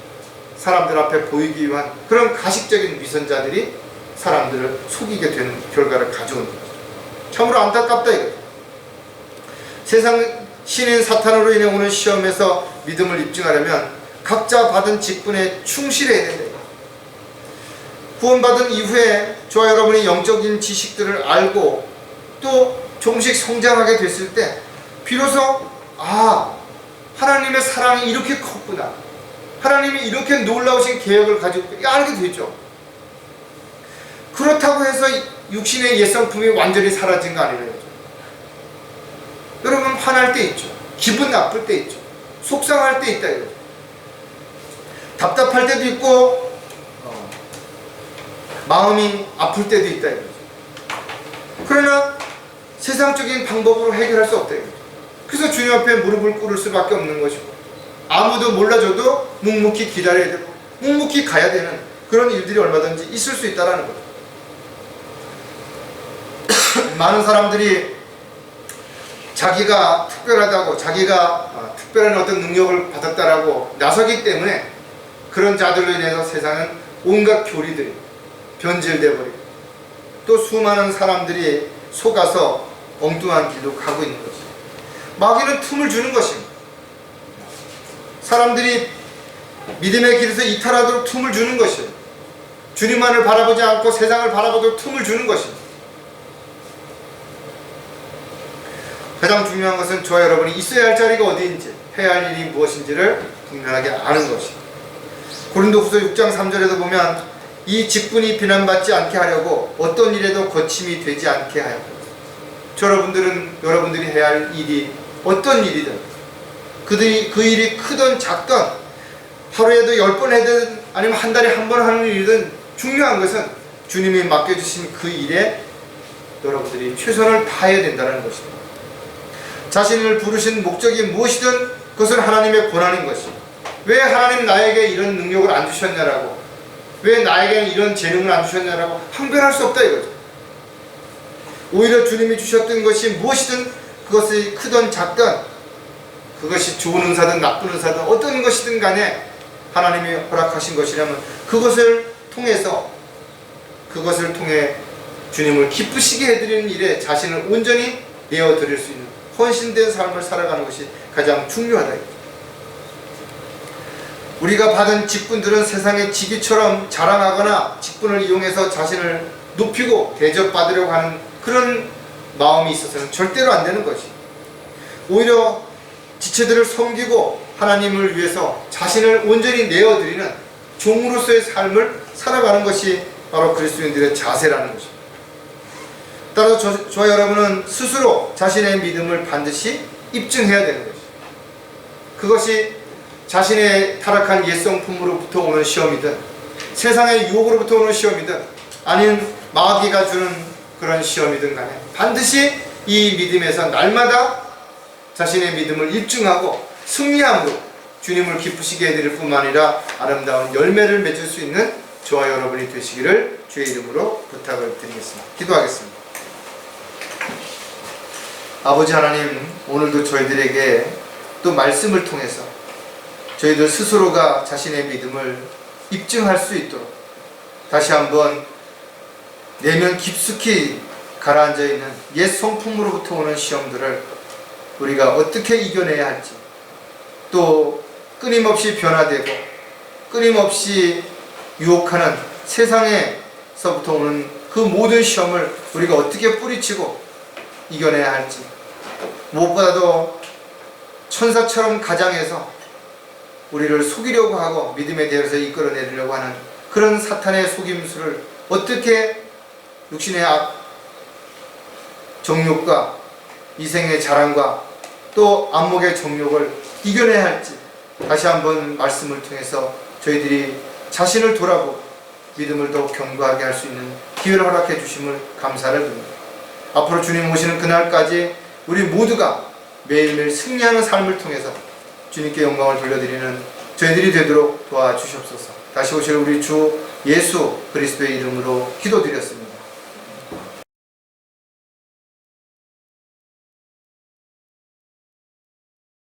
사람들 앞에 보이기 위한 그런 가식적인 위선자들이 사람들을 속이게 되는 결과를 가져오는 거죠. 참으로 안타깝다 이거죠. 세상 신인 사탄으로 인해 오는 시험에서 믿음을 입증하려면 각자 받은 직분에 충실해야 된다. 구원받은 이후에 저와 여러분이 영적인 지식들을 알고 또 조금씩 성장하게 됐을 때 비로소 하나님의 사랑이 이렇게 컸구나, 하나님이 이렇게 놀라우신 계획을 가지고 알게 되죠. 그렇다고 해서 육신의 옛성품이 완전히 사라진 거 아니에요. 여러분 화날 때 있죠. 기분 나쁠 때 있죠. 속상할 때 있다 이거죠. 답답할 때도 있고 마음이 아플 때도 있다 이거죠. 그러나 세상적인 방법으로 해결할 수 없다 이거죠. 그래서 주님 앞에 무릎을 꿇을 수밖에 없는 것이고 아무도 몰라줘도 묵묵히 기다려야 되고 묵묵히 가야 되는 그런 일들이 얼마든지 있을 수 있다는 거죠. 많은 사람들이 자기가 특별하다고 자기가 특별한 어떤 능력을 받았다라고 나서기 때문에 그런 자들로 인해서 세상은 온갖 교리들이 변질되어 버리고 또 수많은 사람들이 속아서 엉뚱한 길로 가고 있는 것입니다. 마귀는 틈을 주는 것입니다. 사람들이 믿음의 길에서 이탈하도록 틈을 주는 것이에요. 주님만을 바라보지 않고 세상을 바라보도록 틈을 주는 것입니다. 가장 중요한 것은 저와 여러분이 있어야 할 자리가 어디인지, 해야 할 일이 무엇인지를 분명하게 아는 것입니다. 고린도후서 6장 3절에도 보면 이 직분이 비난받지 않게 하려고 어떤 일에도 거침이 되지 않게 하였고 여러분들이 해야 할 일이 어떤 일이든 그 일이 크든 작든 하루에도 10번 해든 아니면 한 달에 한 번 하는 일이든 중요한 것은 주님이 맡겨주신 그 일에 여러분들이 최선을 다해야 된다는 것입니다. 자신을 부르신 목적이 무엇이든 그것은 하나님의 권한인 것입니다. 왜 하나님 나에게 이런 능력을 안 주셨냐라고, 왜 나에게 이런 재능을 안 주셨냐라고 항변할 수 없다 이거죠. 오히려 주님이 주셨던 것이 무엇이든 그것이 크든 작든, 그것이 좋은 은사든 나쁜 은사든 어떤 것이든 간에 하나님이 허락하신 것이라면 그것을 통해 주님을 기쁘시게 해드리는 일에 자신을 온전히 내어드릴 수 있는 헌신된 삶을 살아가는 것이 가장 중요하다. 우리가 받은 직분들은 세상의 직위처럼 자랑하거나 직분을 이용해서 자신을 높이고 대접받으려고 하는 그런 마음이 있어서는 절대로 안 되는 것이, 오히려 지체들을 섬기고 하나님을 위해서 자신을 온전히 내어드리는 종으로서의 삶을 살아가는 것이 바로 그리스도인들의 자세라는 것입니다. 따라서 저와 여러분은 스스로 자신의 믿음을 반드시 입증해야 되는 것입니다. 그것이 자신의 타락한 옛성품으로부터 오는 시험이든 세상의 유혹으로부터 오는 시험이든 아니면 마귀가 주는 그런 시험이든 간에 반드시 이 믿음에서 날마다 자신의 믿음을 입증하고 승리함으로 주님을 기쁘시게 해드릴 뿐만 아니라 아름다운 열매를 맺을 수 있는 저와 여러분이 되시기를 주의 이름으로 부탁을 드리겠습니다. 기도하겠습니다. 아버지 하나님, 오늘도 저희들에게 또 말씀을 통해서 저희들 스스로가 자신의 믿음을 입증할 수 있도록 다시 한번 내면 깊숙이 가라앉아 있는 옛 성품으로부터 오는 시험들을 우리가 어떻게 이겨내야 할지, 또 끊임없이 변화되고 끊임없이 유혹하는 세상에서부터 오는 그 모든 시험을 우리가 어떻게 뿌리치고 이겨내야 할지, 무엇보다도 천사처럼 가장해서 우리를 속이려고 하고 믿음에 대해서 이끌어내려고 하는 그런 사탄의 속임수를 어떻게 육신의 정욕과 이생의 자랑과 또 안목의 정욕을 이겨내야 할지 다시 한번 말씀을 통해서 저희들이 자신을 돌아보고 믿음을 더욱 견고하게 할 수 있는 기회를 허락해 주심을 감사를 드립니다. 앞으로 주님 오시는 그날까지 우리 모두가 매일매일 승리하는 삶을 통해서 주님께 영광을 돌려드리는 저희들이 되도록 도와주시옵소서. 다시 오실 우리 주 예수 그리스도의 이름으로 기도드렸습니다.